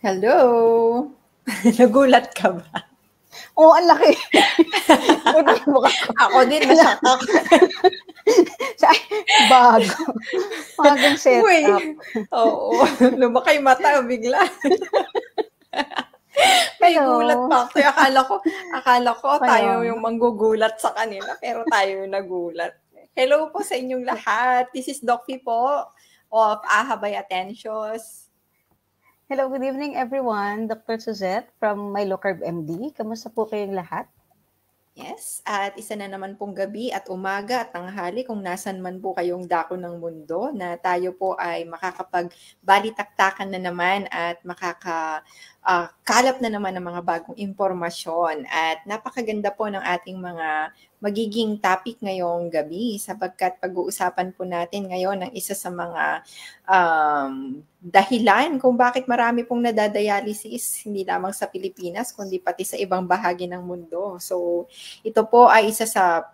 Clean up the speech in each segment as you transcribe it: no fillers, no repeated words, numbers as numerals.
Hello! Nagulat ka ba? Oo, ang laki. Buti yung mukha ko. Ako din, na-shock ako. Bago. Bagong setup. Uy! Oo. Lumaki mata bigla. May Hello. gulat pa ako. Akala ko tayo Kaya. yung manggugulat sa kanila, pero tayo yung nagulat. Hello po sa inyong lahat. This is Doc P po of Ahabay Attentions. Hello, good evening everyone. Dr. Suzette from My Low Carb MD. Kamusta po kayong lahat? Yes, at isa na naman pong gabi at umaga at tanghali kung nasan man po kayong dako ng mundo na tayo po ay makakapagbalitaktakan na naman at kalap na naman ng mga bagong impormasyon. At napakaganda po ng ating mga magiging topic ngayong gabi sapagkat pag-uusapan po natin ngayon ang isa sa mga dahilan kung bakit marami pong nadadialysis hindi lamang sa Pilipinas kundi pati sa ibang bahagi ng mundo. So ito po ay isa sa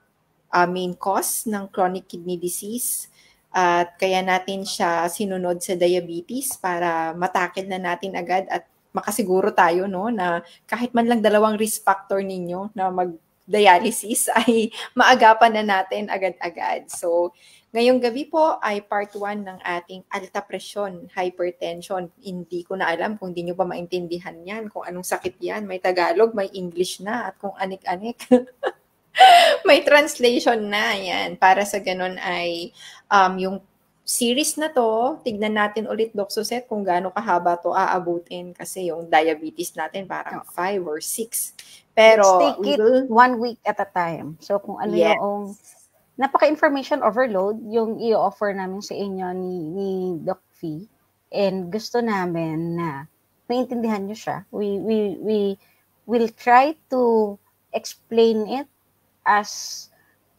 main cause ng chronic kidney disease at kaya natin siya sinunod sa diabetes para matakil na natin agad at makasiguro tayo no na kahit man lang 2 risk factor ninyo na mag-dialysis ay maagapan na natin agad-agad. So ngayong gabi po ay part 1 ng ating alta presyon, hypertension. Hindi ko na alam kung di nyo pa maintindihan yan, kung anong sakit yan. May Tagalog, may English na, at kung anik-anik. May translation na yan. Para sa ganun ay yung series na to, tignan natin ulit, Doc Suzette, kung gaano kahaba to aabutin. Kasi yung diabetes natin parang 5 or 6. Pero let's take it 1 week at a time. So kung ano yung napaka-information overload yung i-offer namin sa inyo ni Doc Fee, and gusto namin na maintindihan nyo siya. We will try to explain it as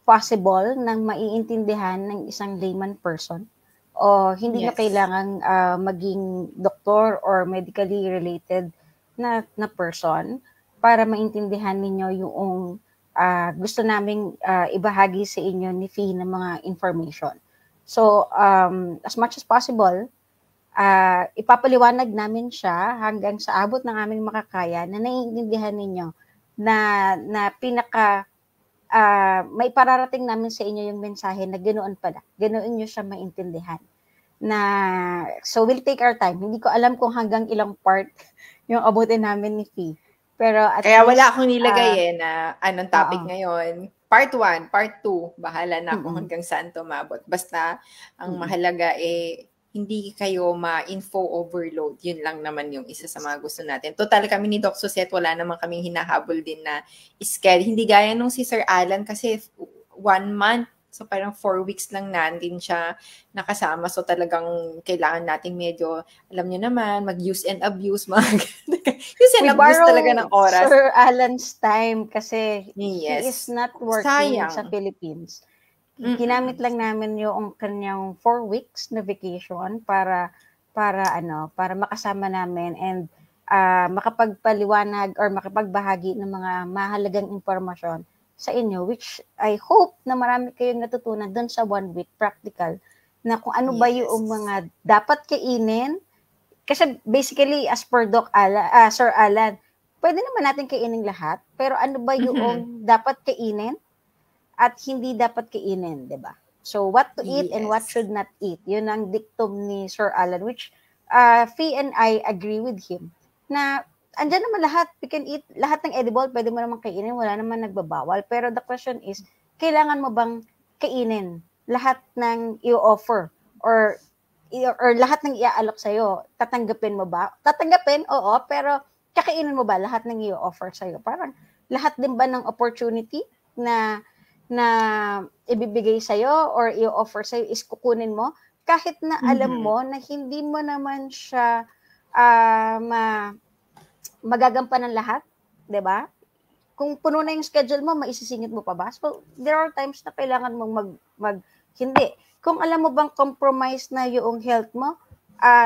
possible nang maiintindihan ng isang layman person. O hindi na kailangang maging doktor or medically related na person para maintindihan ninyo yung gusto naming ibahagi sa inyo ni Fee ng mga information. So, as much as possible, ipapaliwanag namin siya hanggang sa abot ng aming makakaya na naiintindihan ninyo na pinaka may pararating namin sa inyo yung mensahe na ganoon pala. Ganoon nyo siya maintindihan. So, we'll take our time. Hindi ko alam kung hanggang ilang part yung abutin namin ni Fee. Pero at kaya least, wala akong nilagay na anong topic ngayon. Part 1, part 2, bahala na kung hanggang saan tumabot. Basta ang mahalaga hindi kayo ma-info overload. Yun lang naman yung isa sa mga gusto natin. Total kami ni Doc Suzette, wala naman kaming hinahabol din na schedule. Hindi gaya nung si Sir Alan kasi 1 month. So parang 4 weeks lang nandin siya nakasama. So talagang kailangan nating medyo, alam niyo naman, mag-use and abuse. Use and abuse talaga ng oras. Sir Alan's time kasi he is not working sa Philippines. Ginamit lang namin yung kanyang 4 weeks na vacation para makasama namin and makapagpaliwanag or makapagbahagi ng mga mahalagang impormasyon sa inyo, which I hope na marami kayong natutunan doon sa 1 week practical na kung ano ba yung mga dapat kainin. Kasi basically, as per Sir Alan, pwede naman natin kainin lahat, pero ano ba yung dapat kainin at hindi dapat kainin, di ba? So, what to eat and what should not eat. Yun ang dictum ni Sir Alan, which Fee and I agree with him na andyan naman lahat, we can eat lahat ng edible, pwede mo naman kainin, wala naman nagbabawal. Pero the question is, kailangan mo bang kainin lahat ng i-offer or lahat ng iaalok sa'yo? Tatanggapin mo ba? Tatanggapin, oo, pero kakainin mo ba lahat ng i-offer sa'yo? Parang lahat din ba ng opportunity na ibibigay sa'yo or i-offer sa'yo is kukunin mo? Kahit na alam mo na hindi mo naman siya magagampanan lahat, 'di ba? Kung puno na yung schedule mo, maisisingit mo pa ba? So, there are times na kailangan mong hindi. Kung alam mo bang compromise na yung health mo,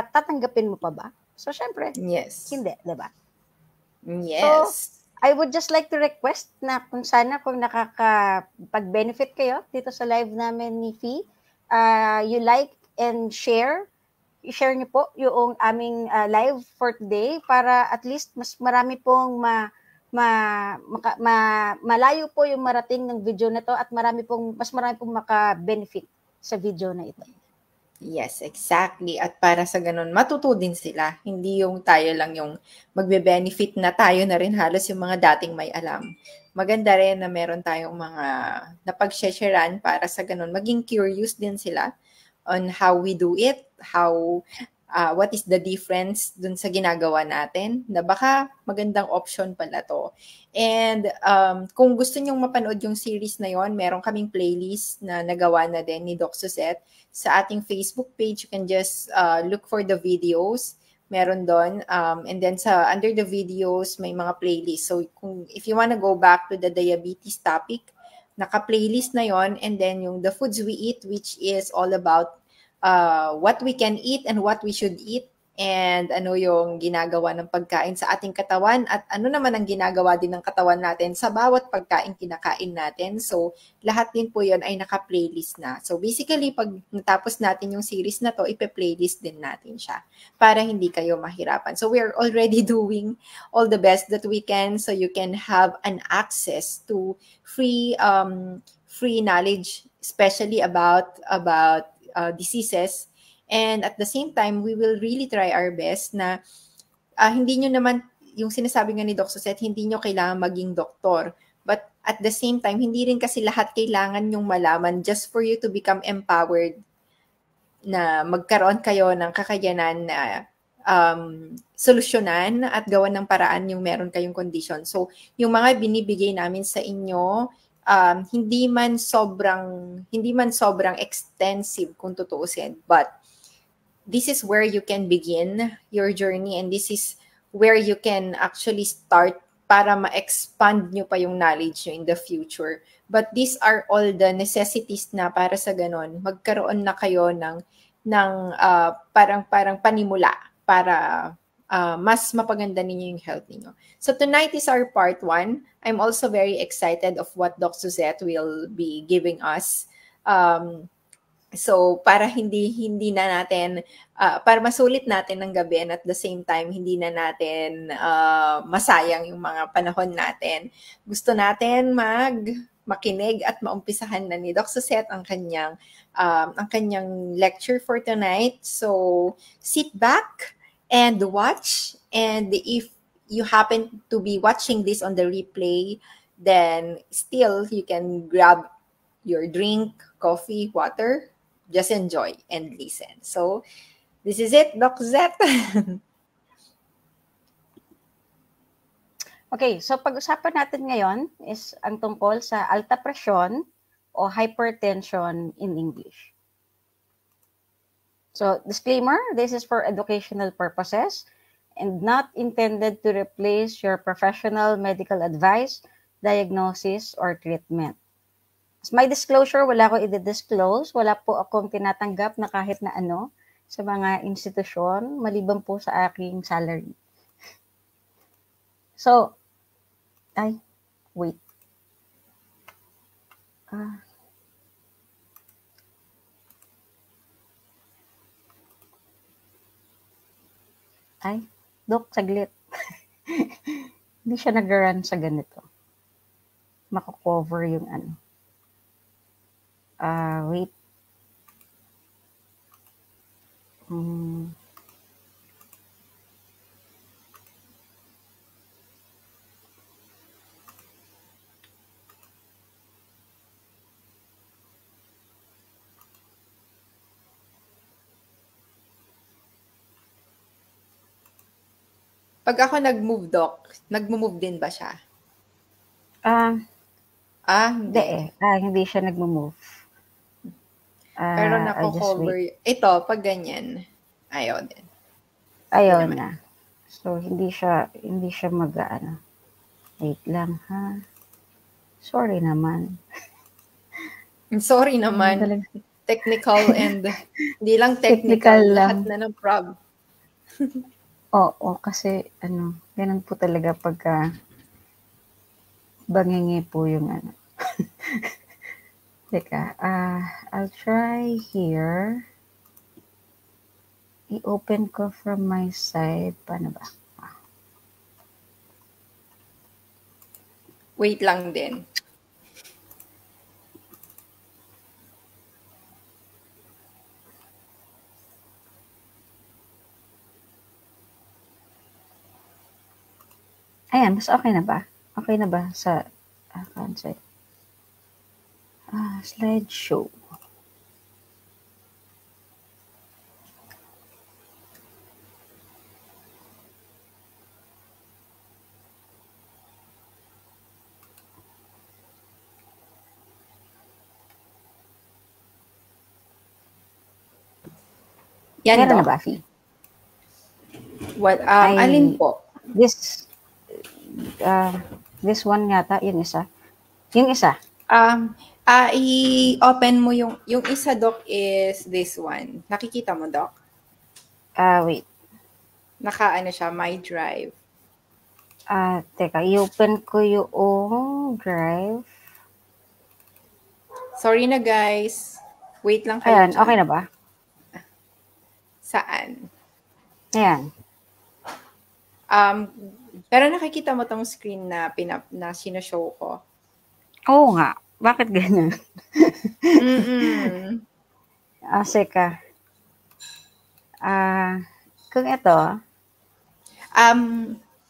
tatanggapin mo pa ba? So, syempre, hindi, 'di ba? Yes. So, I would just like to request na kung nakakapag-benefit kayo dito sa live namin ni Fee, you like and share i-share niyo po yung aming live for today para at least mas marami pong malayo po yung marating ng video na to at mas marami pong maka-benefit sa video na ito. Yes, exactly. At para sa ganun, matuto din sila. Hindi yung tayo lang yung magbe-benefit na tayo na rin halos yung mga dating may alam. Maganda rin na meron tayong mga napag-sharean para sa ganun. Maging curious din sila on how we do it, what is the difference dun sa ginagawa natin, na baka magandang option pala to. And kung gusto nyong mapanood yung series na yon, meron kaming playlist na nagawa na din ni Doc Suzette sa ating Facebook page. You can just look for the videos. Meron doon. And then under the videos, may mga playlist. So if you wanna go back to the diabetes topic, naka-playlist na yon. And then yung the foods we eat, which is all about what we can eat and what we should eat, and ano yung ginagawa ng pagkain sa ating katawan at ano naman ang ginagawa din ng katawan natin sa bawat pagkain kinakain natin. So, lahat din po yun ay naka-playlist na. So, basically, pag natapos natin yung series na to, ipe-playlist din natin siya para hindi kayo mahirapan. So, we are already doing all the best that we can so you can have an access to free knowledge, especially about diseases. And at the same time, we will really try our best na hindi nyo naman, yung sinasabi nga ni Doc Suzette, hindi nyo kailangan maging doktor. But at the same time, hindi rin kasi lahat kailangan nyong malaman just for you to become empowered, na magkaroon kayo ng kakayanan na solusyonan at gawan ng paraan yung meron kayong condition. So, yung mga binibigay namin sa inyo, hindi man sobrang extensive kung tutuusin, but this is where you can begin your journey, and this is where you can actually start para ma-expand nyo pa yung knowledge nyo in the future. But these are all the necessities na para sa ganon, magkaroon na kayo ng parang panimula para mas mapaganda ninyo yung health ninyo. So tonight is our part 1. I'm also very excited of what Doc Suzette will be giving us. So para hindi na natin para masulit natin ng gabi, and at the same time hindi na natin masayang yung mga panahon natin. Gusto natin makinig at maumpisahan na ni Doc Suzette ang kanyang lecture for tonight. So sit back and watch, and if you happen to be watching this on the replay, then still you can grab your drink, coffee, water. Just enjoy and listen. So, this is it, Doc Suzette. Okay, so pag-usapan natin ngayon is ang tungkol sa alta presyon o hypertension in English. So, disclaimer, this is for educational purposes and not intended to replace your professional medical advice, diagnosis, or treatment. As my disclosure, wala ko i-disclose. Wala po akong tinatanggap na kahit na ano sa mga institusyon, maliban po sa aking salary. So, wait. Dok, saglit. Hindi siya nag-run sa ganito. Mako-cover yung ano. Wait. Pag ako nag-move, Doc, nag-move din ba siya? Hindi eh. Hindi siya nag-move. Pero nako-cover. Ito, pag ganyan, ayaw din. Ayaw na. So, hindi siya mag-ano. Wait lang, ha? Sorry naman. Sorry naman. Technical and hindi lang technical lahat na ng prob. Oo, kasi ganun po talaga pagka bangingi po yung ano. Teka, I'll try here. I-open ko from my side. Paano ba? Wait lang din. Ayan, mas okay na ba? Okay na ba sa concept? Slideshow. Yan, Meron na Doc. ba, Fee? What, alin po? This one yata, yung isa. Yung isa. I-open mo yung isa, Doc, is this one. Nakikita mo, Doc? Wait. Naka-ano siya, My Drive. Teka, i-open ko yung Drive. Sorry na, guys. Wait lang kayo. Ayan, dyan. okay na ba? Saan? Ayan. Pero nakikita mo tong screen na sinoshow ko. Oo nga. Bakit ganyan? Seka. Kung ito.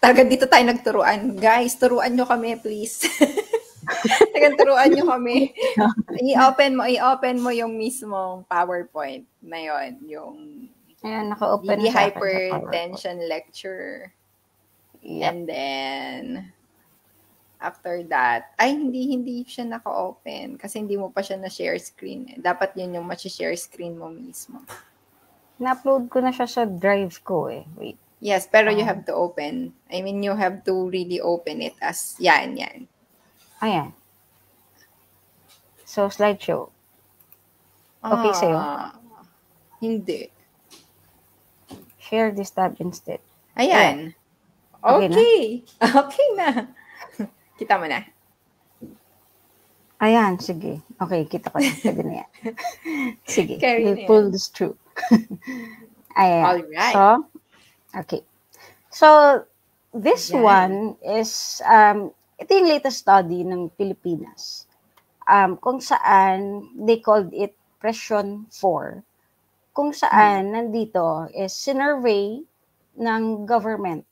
Talaga dito tayo nagturuan. Guys, turuan nyo kami, please. Turuan nyo kami. I-open mo yung mismong PowerPoint na yon, yung ayan, naka-open DD na sa hypertension lecture. Yep. And then after that, hindi siya naka-open kasi hindi mo pa siya na-share screen. Dapat yun yung ma-share screen mo mismo. Na-upload ko na siya sa drive ko eh. Wait. Yes, pero you have to open. I mean, you have to really open it as yan. Ayan. So, slideshow. Okay sa'yo? Hindi. Share this tab instead. Ayan. Okay. Okay na. Kita mo na. Ayan, sige. Okay, kita ko na. Pwede na yan. Sige, we'll pull this through. Ayan. Alright. So, okay. So, this one is, ito yung latest study ng Pilipinas. Kung saan, they called it Pression 4. Kung saan, nandito is sinurvey ng government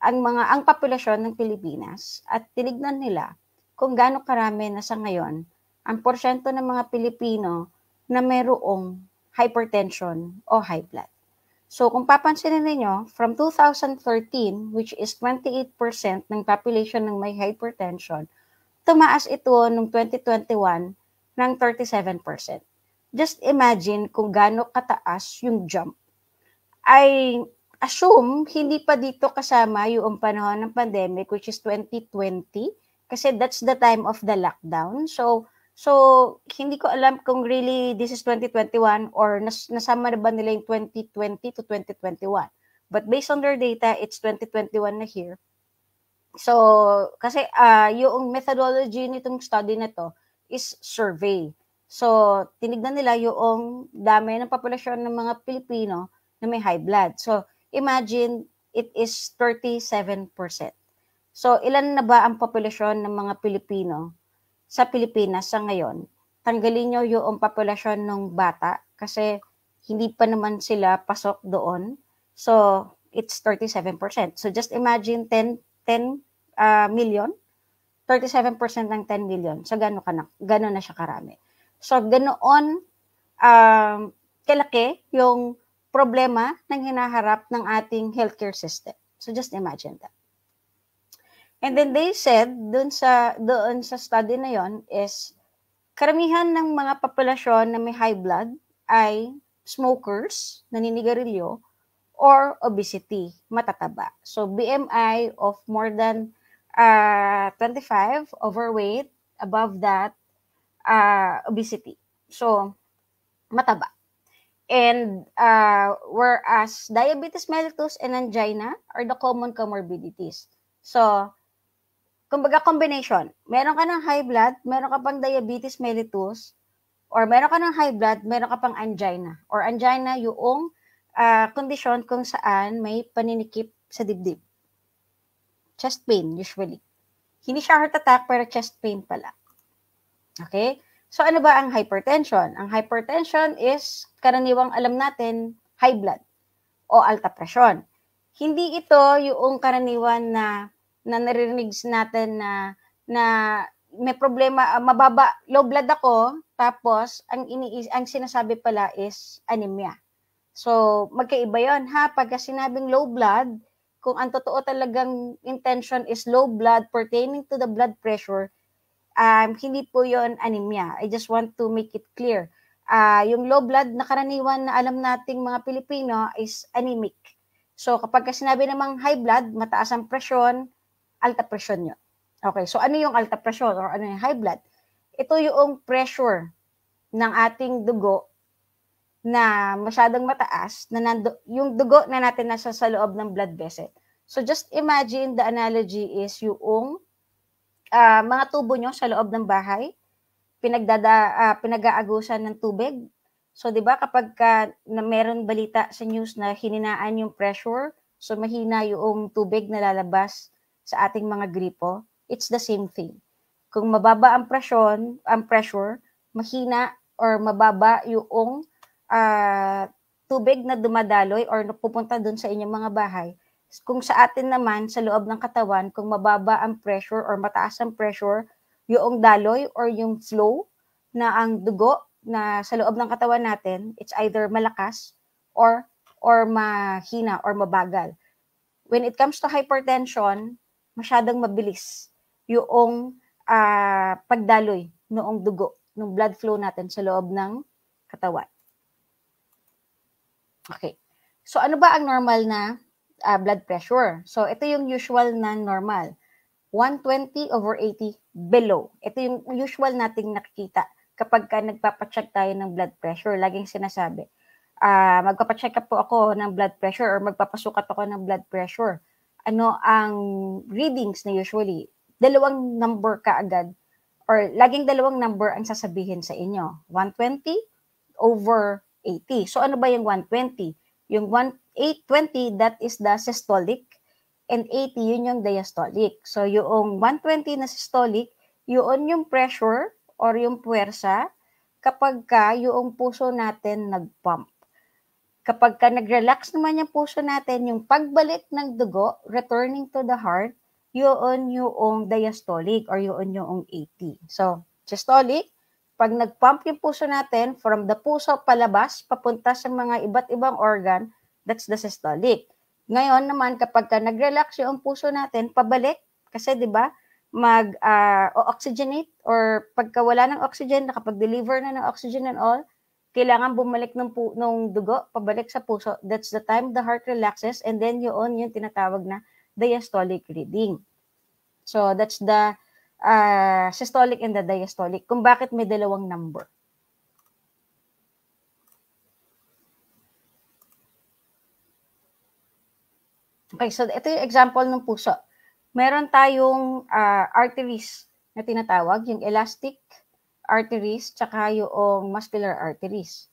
ang populasyon ng Pilipinas at tinignan nila kung gaano karami na sa ngayon ang porsyento ng mga Pilipino na mayroong hypertension o high blood. So kung papansinin niyo, from 2013, which is 28% ng population ng may hypertension, tumaas ito noong 2021 ng 37%. Just imagine kung gaano kataas yung jump. I assume hindi pa dito kasama yung panahon ng pandemic, which is 2020, kasi that's the time of the lockdown. So hindi ko alam kung really this is 2021 or nasama na ba nila yung 2020 to 2021. But based on their data, it's 2021 na here. So kasi yung methodology nitong study na to is survey. So tinignan nila yung dami ng populasyon ng mga Pilipino na may high blood. So imagine it is 37%. So ilan na ba ang populasyon ng mga Pilipino sa Pilipinas sa ngayon? Tanggalin nyo yung populasyon ng bata kasi hindi pa naman sila pasok doon. So it's 37%. So just imagine 10 million, 37% ng 10 million. So gano'n na siya karami. So ganoon kalaki yung problema ng hinaharap ng ating healthcare system. So just imagine that. And then they said doon sa study na yon is karamihan ng mga populasyon na may high blood ay smokers, naninigarilyo, or obesity, matataba. So BMI of more than 25, overweight, above that, obesity. So mataba. And whereas diabetes mellitus and angina are the common comorbidities. So, kumbaga combination, meron ka ng high blood, meron ka pang diabetes mellitus, or meron ka ng high blood, meron ka pang angina. Or angina yung kondisyon kung saan may paninikip sa dibdib. Chest pain, usually. Hindi siya heart attack, pero chest pain pala. Okay? So, ano ba ang hypertension? Ang hypertension is, karaniwang alam natin, high blood o alta presyon. Hindi ito yung karaniwan na naririnig natin na may problema, mababa, low blood ako, tapos ang sinasabi pala is anemia. So, magkaiba yon ha. Pagka sinabing low blood, kung ang totoo talagang intention is low blood pertaining to the blood pressure, hindi po yon anemia. I just want to make it clear. Yung low blood na karaniwan na alam nating mga Pilipino is anemic. So, kapag sinabi namang high blood, mataas ang presyon, alta presyon yun. Okay, so ano yung alta presyon or ano yung high blood? Ito yung pressure ng ating dugo na masyadong mataas, na yung dugo na natin nasa sa loob ng blood vessel. So just imagine the analogy is yung mga tubo nyo sa loob ng bahay, pinag-aagusan ng tubig. So 'di ba kapag na meron balita sa news na hininaan yung pressure, so mahina yung tubig na lalabas sa ating mga gripo, it's the same thing. Kung mababa ang pressure, mahina or mababa yung tubig na dumadaloy or pupunta dun sa inyong mga bahay. Kung sa atin naman, sa loob ng katawan, kung mababa ang pressure or mataas ang pressure, yung daloy or yung flow na ang dugo na sa loob ng katawan natin, it's either malakas or mahina or mabagal. When it comes to hypertension, masyadong mabilis yung pagdaloy noong dugo, ng blood flow natin sa loob ng katawan. Okay. So, ano ba ang normal na blood pressure? So, ito yung usual na normal. 120/80 below. Ito yung usual nating nakikita kapag nagpapacheck tayo ng blood pressure. Laging sinasabi, magpapacheck up po ako ng blood pressure or magpapasukat ako ng blood pressure. Ano ang readings na usually? Dalawang number kaagad or laging dalawang number ang sasabihin sa inyo. 120/80. So, ano ba yung 120? Yung 820, that is the systolic, and 80, yun yung diastolic. So, yung 120 na systolic, yun yung pressure or yung puwersa kapag yung puso natin nag-pump. Kapag nag-relax naman yung puso natin, yung pagbalik ng dugo, returning to the heart, yun yung diastolic or yun yung 80. So, systolic, pag nag-pump yung puso natin, from the puso palabas, papunta sa mga iba't ibang organ, that's the systolic. Ngayon naman, kapag nag-relax yung puso natin, pabalik, kasi di ba mag-oxygenate or pagka wala ng oxygen, nakapag-deliver na ng oxygen and all, kailangan bumalik ng dugo, pabalik sa puso. That's the time the heart relaxes and then yun yung tinatawag na diastolic reading. So, that's the systolic and the diastolic. Kung bakit may dalawang number. Okay, so ito yung example ng puso. Meron tayong arteries na tinatawag, yung elastic arteries, tsaka yung muscular arteries.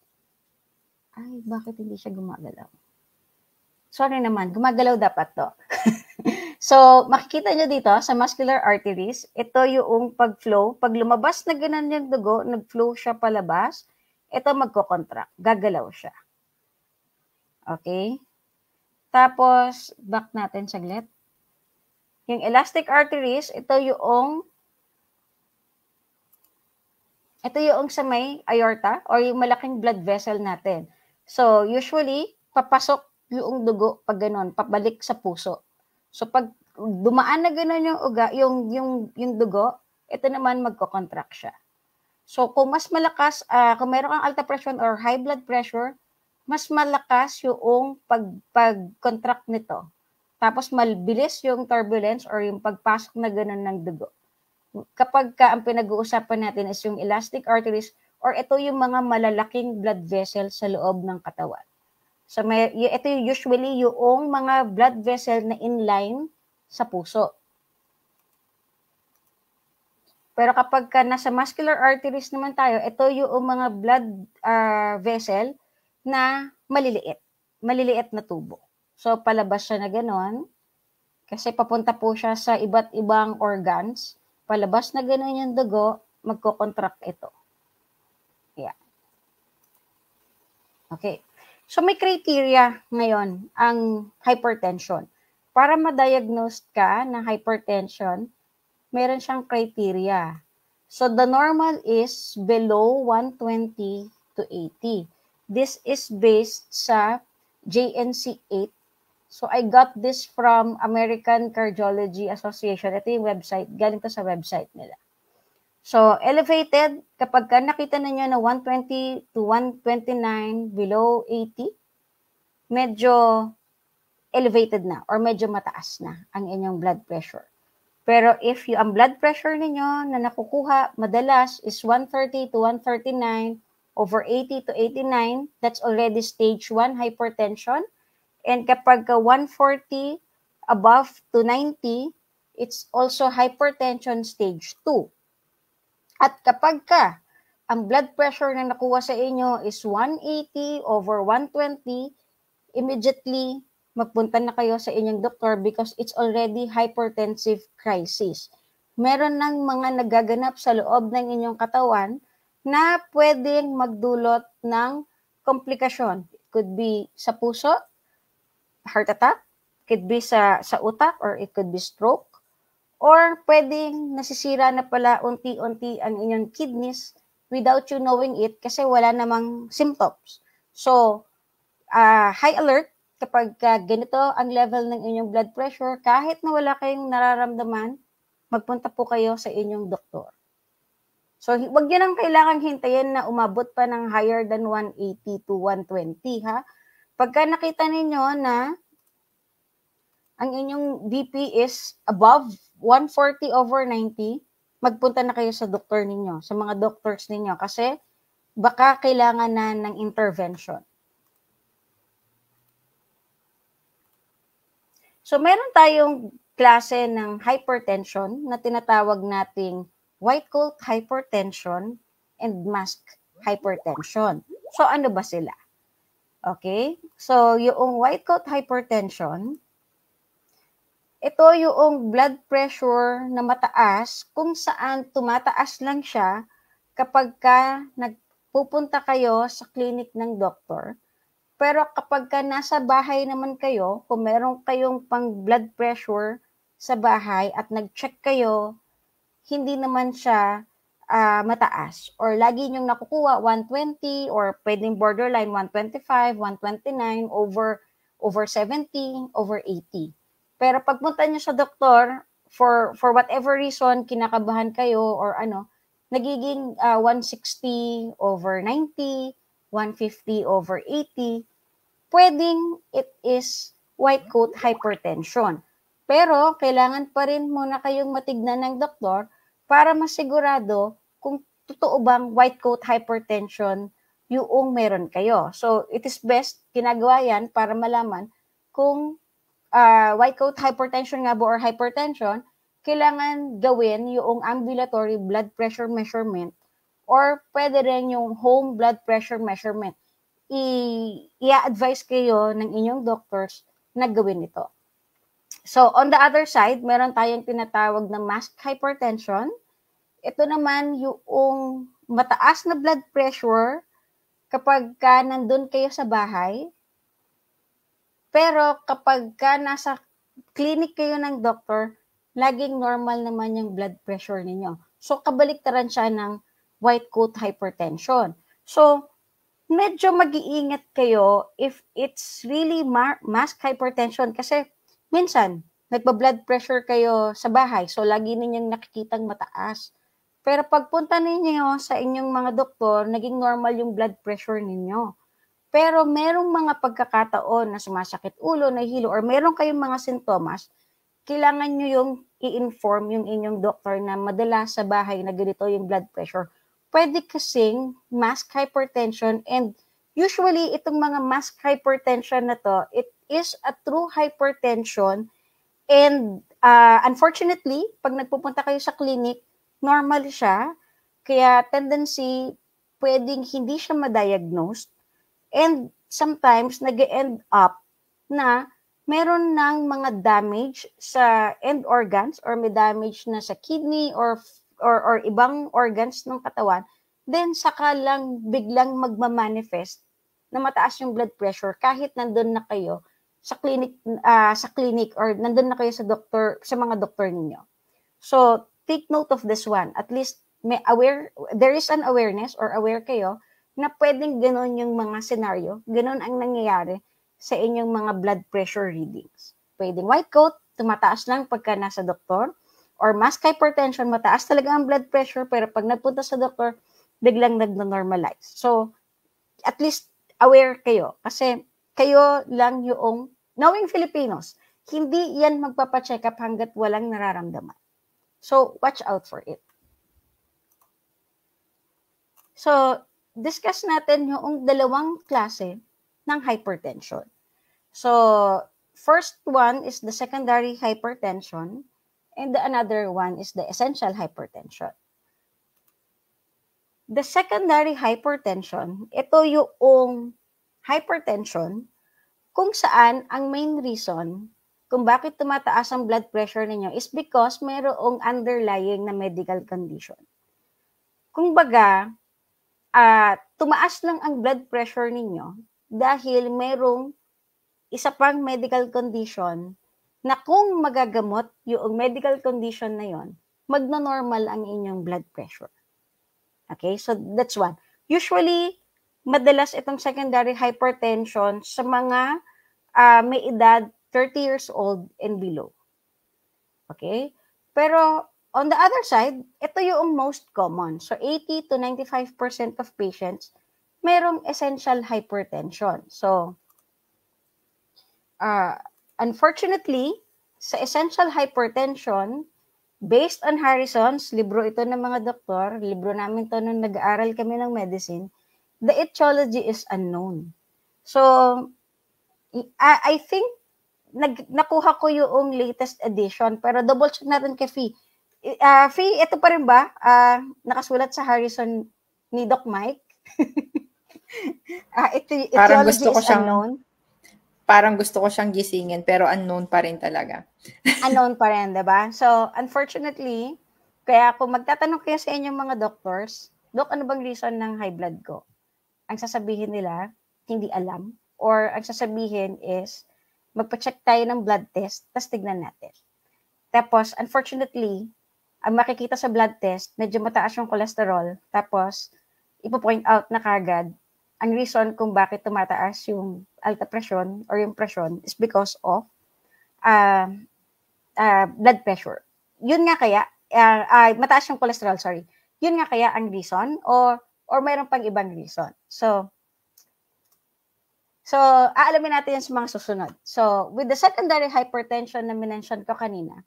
Ay, bakit hindi siya gumagalaw? Sorry naman, gumagalaw dapat to. So, makikita nyo dito sa muscular arteries, ito yung pag-flow. Pag lumabas na ganun yung dugo, nag-flow siya palabas, ito magko-contract, gagalaw siya. Okay? Tapos, back natin saglit. Yung elastic arteries, ito yung sa may aorta or yung malaking blood vessel natin. So, usually, papasok yung dugo pag ganun, pabalik sa puso. So, pag dumaan na ganun yung uga, yung dugo, ito naman magko-contract siya. So, kung mas malakas, kung meron kang alta pressure or high blood pressure, mas malakas yung pag-contract nito. Tapos, mabilis yung turbulence or yung pagpasok na ganun ng dugo. Kapag ang pinag-uusapan natin is yung elastic arteries or ito yung mga malalaking blood vessel sa loob ng katawan. So, ito usually yung mga blood vessel na inline sa puso. Pero kapag nasa muscular arteries naman tayo, ito yung mga blood vessel na maliliit. maliliit na tubo. So, palabas siya na ganon. Kasi papunta po siya sa iba't ibang organs. Palabas na ganon yung dugo, magko-contract ito. Yeah. Okay. So, may criteria ngayon ang hypertension. Para ma-diagnose ka ng hypertension, meron siyang criteria. So, the normal is below 120 to 80. This is based sa JNC8. So, I got this from American Cardiology Association. Ito yung website. Galing to sa website nila. So, elevated, kapag ka nakita ninyo na 120 to 129, below 80, medyo elevated na or medyo mataas na ang inyong blood pressure. Pero if ang blood pressure ninyo na nakukuha madalas is 130 to 139 over 80 to 89, that's already stage 1 hypertension. And kapag 140 above to 90, it's also hypertension stage 2. At kapag ang blood pressure na nakuha sa inyo is 180 over 120, immediately magpunta na kayo sa inyong doktor because it's already hypertensive crisis. Meron ng mga nagaganap sa loob ng inyong katawan na pwedeng magdulot ng komplikasyon. It could be sa puso, heart attack, it could be sa utak, or it could be stroke, or pwedeng nasisira na pala unti-unti ang inyong kidneys without you knowing it kasi wala namang symptoms. So, high alert kapag ganito ang level ng inyong blood pressure, kahit na wala kayong nararamdaman, magpunta po kayo sa inyong doktor. So, wag nyo nang kailangang hintayin na umabot pa ng higher than 180 to 120, ha? Pagka nakita ninyo na ang inyong BP is above 140 over 90, magpunta na kayo sa doktor ninyo, sa mga doctors ninyo, kasi baka kailangan na ng intervention. So, meron tayong klase ng hypertension na tinatawag nating white coat hypertension and mask hypertension. So, ano ba sila? Okay? So, yung white coat hypertension, ito yung blood pressure na mataas kung saan tumataas lang siya kapag nagpupunta kayo sa clinic ng doktor. Pero kapag nasa bahay naman kayo, kung meron kayong pang blood pressure sa bahay at nag-check kayo, hindi naman siya mataas. Or lagi nyong nakukuha 120 or pwedeng borderline 125, 129, over 70, over 80. Pero pagpunta nyo sa doktor, for whatever reason, kinakabahan kayo or nagiging 160 over 90, 150 over 80, pwedeng it is white coat hypertension. Pero kailangan pa rin muna kayong matignan ng doktor para masigurado kung totoo bang white coat hypertension yung meron kayo. So, it is best, ginagawa yan para malaman kung white coat hypertension nga ba or hypertension, kailangan gawin yung ambulatory blood pressure measurement or pwede rin yung home blood pressure measurement. I-advise kayo ng inyong doctors na gawin ito. So, on the other side, meron tayong tinatawag na mask hypertension. Ito naman yung mataas na blood pressure kapag nandun kayo sa bahay. Pero kapag nasa clinic kayo ng doctor, laging normal naman yung blood pressure ninyo. So, kabaliktaran siya ng white coat hypertension. So, medyo mag-iingat kayo if it's really mask hypertension kasi minsan, nagpa-blood pressure kayo sa bahay, so lagi ninyong nakikitang mataas. Pero pagpunta ninyo sa inyong mga doktor, naging normal yung blood pressure ninyo. Pero merong mga pagkakataon na sumasakit ulo, nahihilo, or meron kayong mga sintomas, kailangan nyo yung i-inform yung inyong doktor na madalas sa bahay na ganito yung blood pressure. Pwede kasing mask hypertension, and usually itong mga mask hypertension na to, it is a true hypertension, and unfortunately, pag nagpupunta kayo sa clinic, normal siya, kaya tendency pwedeng hindi siya ma-diagnose. And sometimes nag-end up na meron ng mga damage sa end organs or may damage na sa kidney or ibang organs ng katawan, then saka lang biglang magmamanifest na mataas yung blood pressure kahit nandun na kayo sa clinic or nandun na kayo sa mga doktor ninyo. So, take note of this one. At least there is an awareness or aware kayo na pwedeng ganun yung mga scenario, ganun ang nangyayari sa inyong mga blood pressure readings. Pwedeng white coat, tumataas lang pagka nasa doktor, or mask hypertension, mataas talaga ang blood pressure, pero pag nagpunta sa doktor, biglang nagno-normalize. So, at least aware kayo. Kasi kayo lang yung, knowing Filipinos, hindi yan magpapacheck up hanggat walang nararamdaman. So, watch out for it. So, discuss natin yung dalawang klase ng hypertension. So, first one is the secondary hypertension and the another one is the essential hypertension. The secondary hypertension, ito yung hypertension kung saan ang main reason kung bakit tumataas ang blood pressure ninyo is because mayroong underlying na medical condition. Kung baga, tumaas lang ang blood pressure ninyo dahil mayroong isa pang medical condition na kung magagamot yung medical condition na yon, magno-normal ang inyong blood pressure. Okay, so that's one. Usually, madalas itong secondary hypertension sa mga may edad 30 years old and below. Okay? Pero on the other side, ito yung most common. So 80 to 95% of patients merong essential hypertension. So unfortunately, sa essential hypertension, based on Harrison's, libro ito ng mga doktor, libro namin to nung nag-aaral kami ng medicine, the etiology is unknown. So, I think, nakuha ko yung latest edition, pero double check natin kay Fee. Fee, ito pa rin ba? Nakasulat sa Harrison ni Doc Mike? Parang gusto ko siyang unknown. Parang gusto ko siyang gisingin, pero unknown pa rin talaga. Unknown pa rin, diba? So, unfortunately, kaya kung magtatanong kayo sa inyong mga doctors, Doc, ano bang reason ng high blood ko? Ang sasabihin nila, hindi alam. Or ang sasabihin is, magpa-check tayo ng blood test, tapos tignan natin. Tapos, unfortunately, ang makikita sa blood test, medyo mataas yung cholesterol. Tapos, ipo-point out na kagad, ang reason kung bakit tumataas yung alta presyon or yung presyon is because of blood pressure. Yun nga kaya, mataas yung cholesterol, sorry. Yun nga kaya ang reason or mayroon pang ibang reason. So, aalamin natin yan sa mga susunod. So, with the secondary hypertension na minention ko kanina,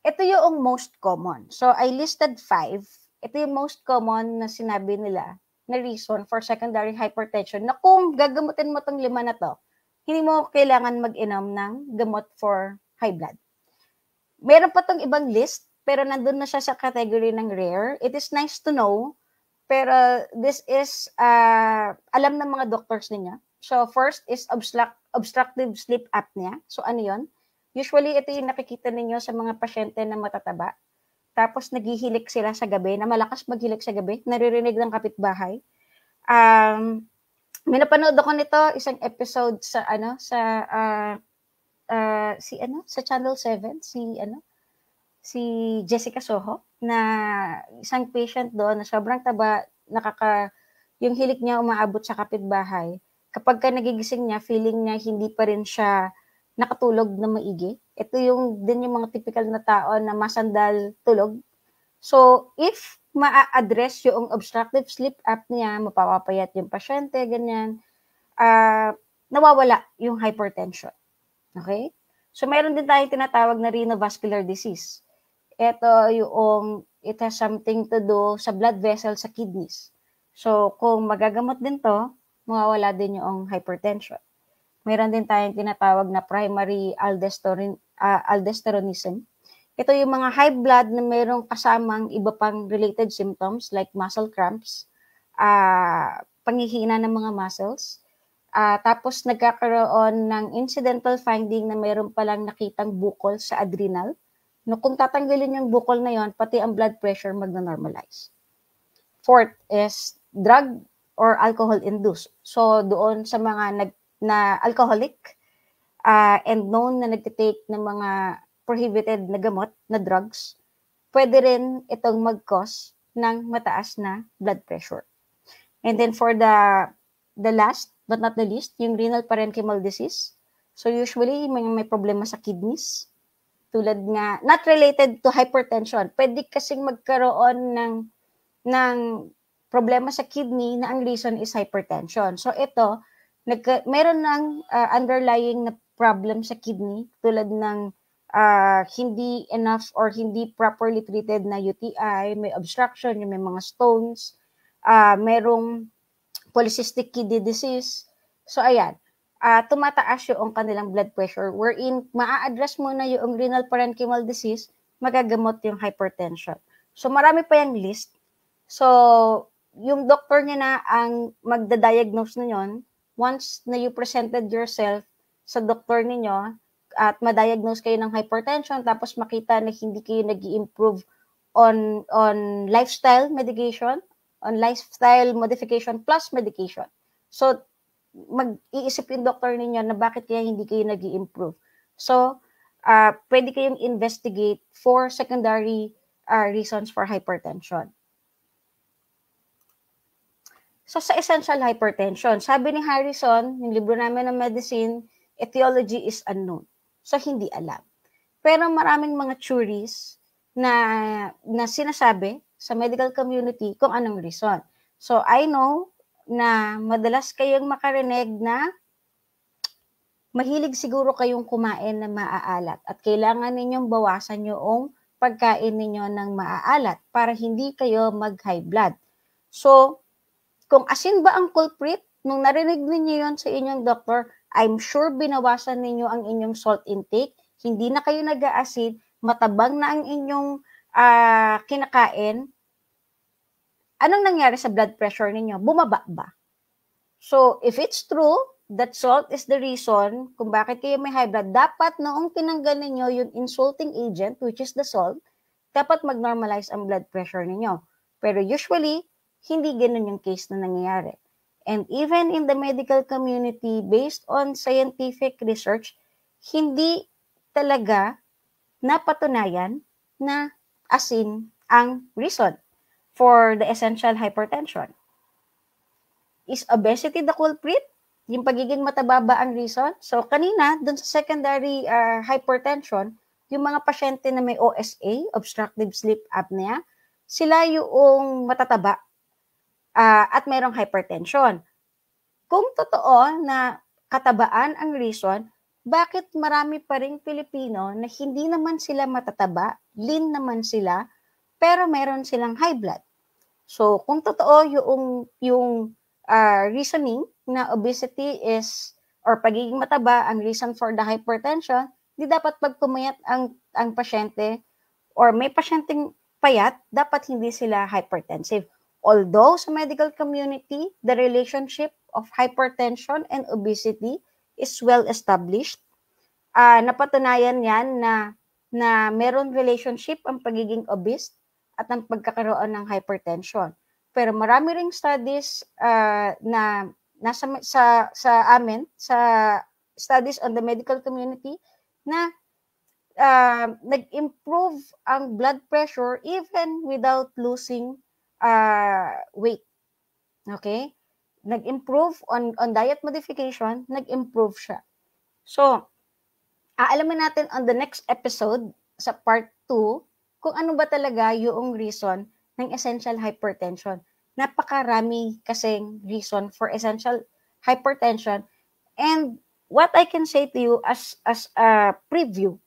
ito yung most common. So, I listed 5. Ito yung most common na sinabi nila na reason for secondary hypertension na kung gagamutin mo tong 5 na to, hindi mo kailangan mag-inom ng gamot for high blood. Meron pa tong ibang list, pero nandun na siya sa category ng rare. It is nice to know, pero this is alam ng mga doctors niya. So, first is obstructive sleep apnea. So, ano yun? Usually, ito yung nakikita ninyo sa mga pasyente na matataba. Tapos, naghihilik sila sa gabi, na malakas maghilik sa gabi, naririnig ng kapitbahay. May napanood ako nito, isang episode sa, sa Channel 7, si Jessica Soho, na isang patient doon na sobrang taba, yung hilik niya umaabot sa kapitbahay. Kapag ka nagigising niya, feeling niya hindi pa rin siya nakatulog na maigi. Ito yung mga typical na tao na masandal tulog. So, if ma-address yung obstructive sleep apnea, mapapapayat yung pasyente, ganyan, nawawala yung hypertension. Okay? So, mayroon din tayong tinatawag na renovascular disease. It has something to do sa blood vessel sa kidneys. So, kung magagamot din to, mawawala din yung hypertension. Mayroon din tayong tinatawag na primary aldosteronism. Ito yung mga high blood na mayroong kasamang iba pang related symptoms like muscle cramps, panghihina ng mga muscles, Tapos nagkakaroon ng incidental finding na mayroon palang nakitang bukol sa adrenal. No, kung tatanggalin yung bukol na yon, pati ang blood pressure magna-normalize. Fourth is drug or alcohol-induced. So, doon sa mga na alcoholic and known na nagtitake ng mga prohibited na gamot, na drugs, pwede rin itong mag-cause ng mataas na blood pressure. And then for the last but not the least, yung renal parenchymal disease. So usually may problema sa kidneys, tulad nga, not related to hypertension. Pwede kasing magkaroon ng problema sa kidney na ang reason is hypertension. So ito, meron ng underlying na problem sa kidney, tulad ng hindi enough or hindi properly treated na UTI, may obstruction, may mga stones, merong polycystic kidney disease. So ayan, tumataas yung kanilang blood pressure, wherein maa-address mo na yung renal parenchymal disease, magagamot yung hypertension. So marami pa yung list. So yung doctor niya na ang magda-diagnose na yon once na you presented yourself sa doktor ninyo at ma-diagnose kayo ng hypertension, tapos makita na hindi kayo nag-i-improve on lifestyle medication, on lifestyle modification plus medication. So, mag-iisip yung doctor ninyo na bakit kaya hindi kayo nag-i-improve. So, pwede kayong investigate for secondary reasons for hypertension. So, sa essential hypertension, sabi ni Harrison, yung libro namin ng medicine, etiology is unknown. So, hindi alam. Pero maraming mga theories na sinasabi sa medical community kung anong reason. So, I know na madalas kayong makarinig na mahilig siguro kayong kumain na maaalat at kailangan ninyong bawasan yung pagkain ninyo ng maaalat para hindi kayo mag-high blood. So, kung asin ba ang culprit, nung narinig ninyo yon sa inyong doktor, I'm sure binawasan ninyo ang inyong salt intake, hindi na kayo nag-aasin, matabang na ang inyong kinakain. Anong nangyari sa blood pressure ninyo? Bumaba ba? So, if it's true that salt is the reason kung bakit kayo may high blood, dapat noong tinanggal ninyo yung insulting agent, which is the salt, dapat mag-normalize ang blood pressure ninyo. Pero usually, hindi ganun yung case na nangyayari. And even in the medical community, based on scientific research, hindi talaga napatunayan na asin ang reason for the essential hypertension. Is obesity the culprit? Yung pagiging mataba ba ang reason? So kanina, dun sa secondary hypertension, yung mga pasyente na may OSA, obstructive sleep apnea, sila yung matataba at mayroong hypertension. Kung totoo na katabaan ang reason, bakit marami pa ring Pilipino na hindi naman sila matataba, lean naman sila, pero meron silang high blood? So, kung totoo yung reasoning na obesity is, or pagiging mataba ang reason for the hypertension, di dapat pag pumayat ang pasyente, or may pasyenteng payat, dapat hindi sila hypertensive. Although sa medical community, the relationship of hypertension and obesity is well established. Napatunayan yan na meron relationship ang pagiging obese at ang pagkakaroon ng hypertension. Pero marami ring studies na nasa sa amin, sa studies on the medical community, na nag-improve ang blood pressure even without losing weight. Okay? Nag-improve on diet modification, nag-improve siya. So, aalamin natin on the next episode sa part 2 kung ano ba talaga yung reason ng essential hypertension. Napakarami kasing reason for essential hypertension, and what I can say to you as a preview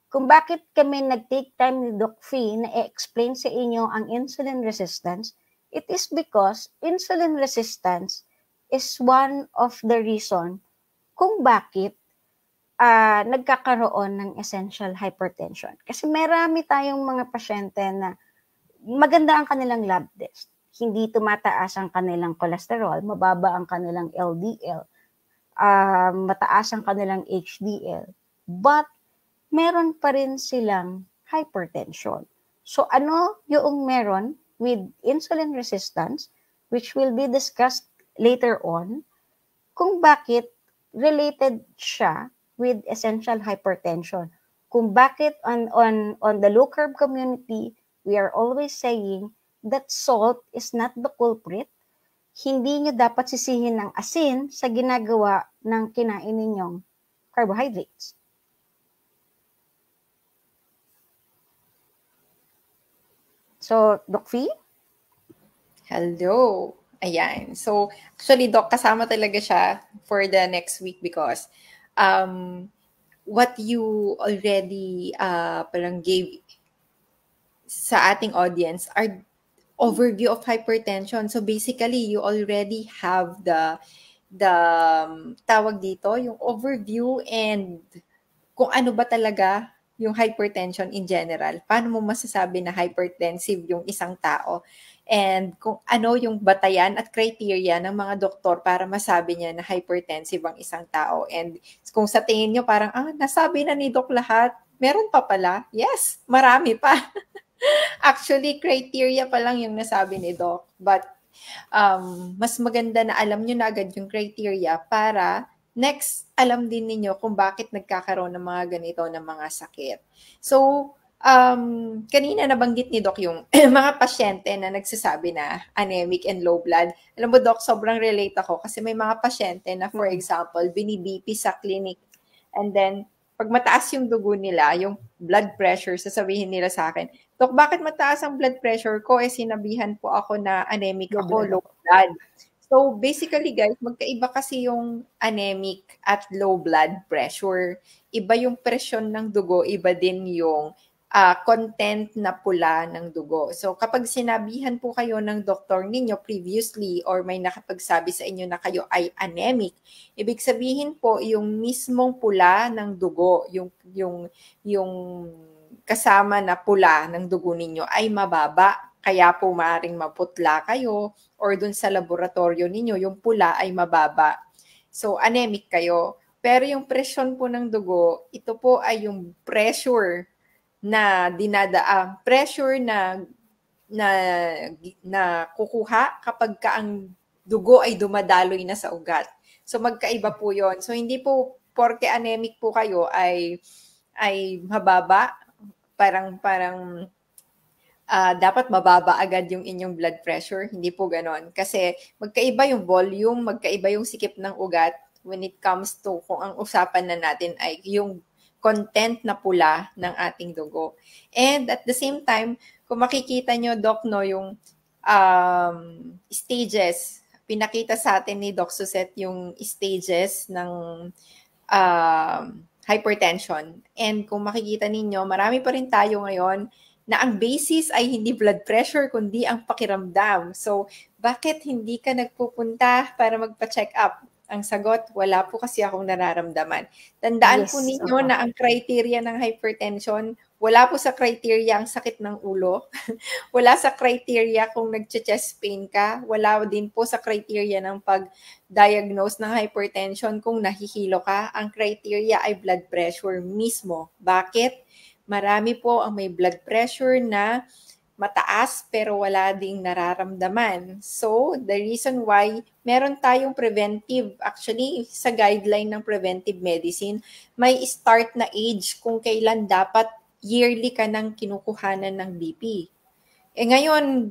kung bakit kami nag-take time ni Doc Fee na i-explain sa inyo ang insulin resistance, it is because insulin resistance is one of the reason kung bakit nagkakaroon ng essential hypertension. Kasi marami tayong mga pasyente na maganda ang kanilang lab test. Hindi tumataas ang kanilang cholesterol, mababa ang kanilang LDL. mataas ang kanilang HDL, but meron pa rin silang hypertension. So ano yung meron with insulin resistance, which will be discussed later on, kung bakit related siya with essential hypertension. Kung bakit on the low carb community, we are always saying that salt is not the culprit. Hindi nyo dapat sisihin ng asin sa ginagawa ng kinain ninyong carbohydrates. So, Doc Fee? Hello. Ayan. So, actually, Doc, kasama talaga siya for the next week because what you already parang gave sa ating audience are overview of hypertension. So, basically, you already have the tawag dito, yung overview and kung ano ba talaga yung hypertension in general. Paano mo masasabi na hypertensive yung isang tao? And kung ano yung batayan at criteria ng mga doktor para masabi niya na hypertensive ang isang tao. And kung sa tingin nyo parang, nasabi na ni Doc lahat, meron pa pala? Yes, marami pa. Actually, criteria pa lang yung nasabi ni Doc. But mas maganda na alam nyo na agad yung criteria para next, alam din ninyo kung bakit nagkakaroon ng mga ganito na mga sakit. So, kanina nabanggit ni Doc yung mga pasyente na nagsasabi na anemic and low blood. Alam mo, Doc, sobrang relate ako kasi may mga pasyente na, for example, bini-BP sa clinic and then, pag mataas yung dugo nila, yung blood pressure, sasabihin nila sa akin, Dok, bakit mataas ang blood pressure ko? Sinabihan po ako na anemic ako, low blood. So, basically guys, magkaiba kasi yung anemic at low blood pressure. Iba yung presyon ng dugo, iba din yung content na pula ng dugo. So, kapag sinabihan po kayo ng doktor ninyo previously or may nakapagsabi sa inyo na kayo ay anemic, ibig sabihin po yung mismong pula ng dugo, yung kasama na pula ng dugo ninyo ay mababa. Kaya po maaaring maputla kayo or dun sa laboratorio ninyo, yung pula ay mababa. So, anemic kayo. Pero yung presyon po ng dugo, ito po ay yung pressure na pressure na kukuha kapag ka ang dugo ay dumadaloy na sa ugat. So magkaiba po 'yon. So hindi po porke anemic po kayo ay mababa, parang dapat mababa agad yung inyong blood pressure. Hindi po ganon. Kasi magkaiba yung volume, magkaiba yung sikip ng ugat when it comes to kung ang usapan na natin ay yung content na pula ng ating dugo. And at the same time, kung makikita nyo, Doc, no, yung stages, pinakita sa atin ni Doc Suzette yung stages ng hypertension. And kung makikita ninyo, marami pa rin tayo ngayon na ang basis ay hindi blood pressure, kundi ang pakiramdam. So, bakit hindi ka nagpupunta para magpa-check up? Ang sagot, wala po kasi akong nararamdaman. Tandaan po ninyo na ang criteria ng hypertension, wala po sa criteria ang sakit ng ulo, wala sa criteria kung nagche-chest pain ka, wala din po sa criteria ng pag-diagnose ng hypertension kung nahihilo ka. Ang criteria ay blood pressure mismo. Bakit? Marami po ang may blood pressure na mataas pero wala ding nararamdaman. So, the reason why meron tayong preventive, actually sa guideline ng preventive medicine, may start na age kung kailan dapat yearly ka nang kinukuhanan ng BP. Ngayon,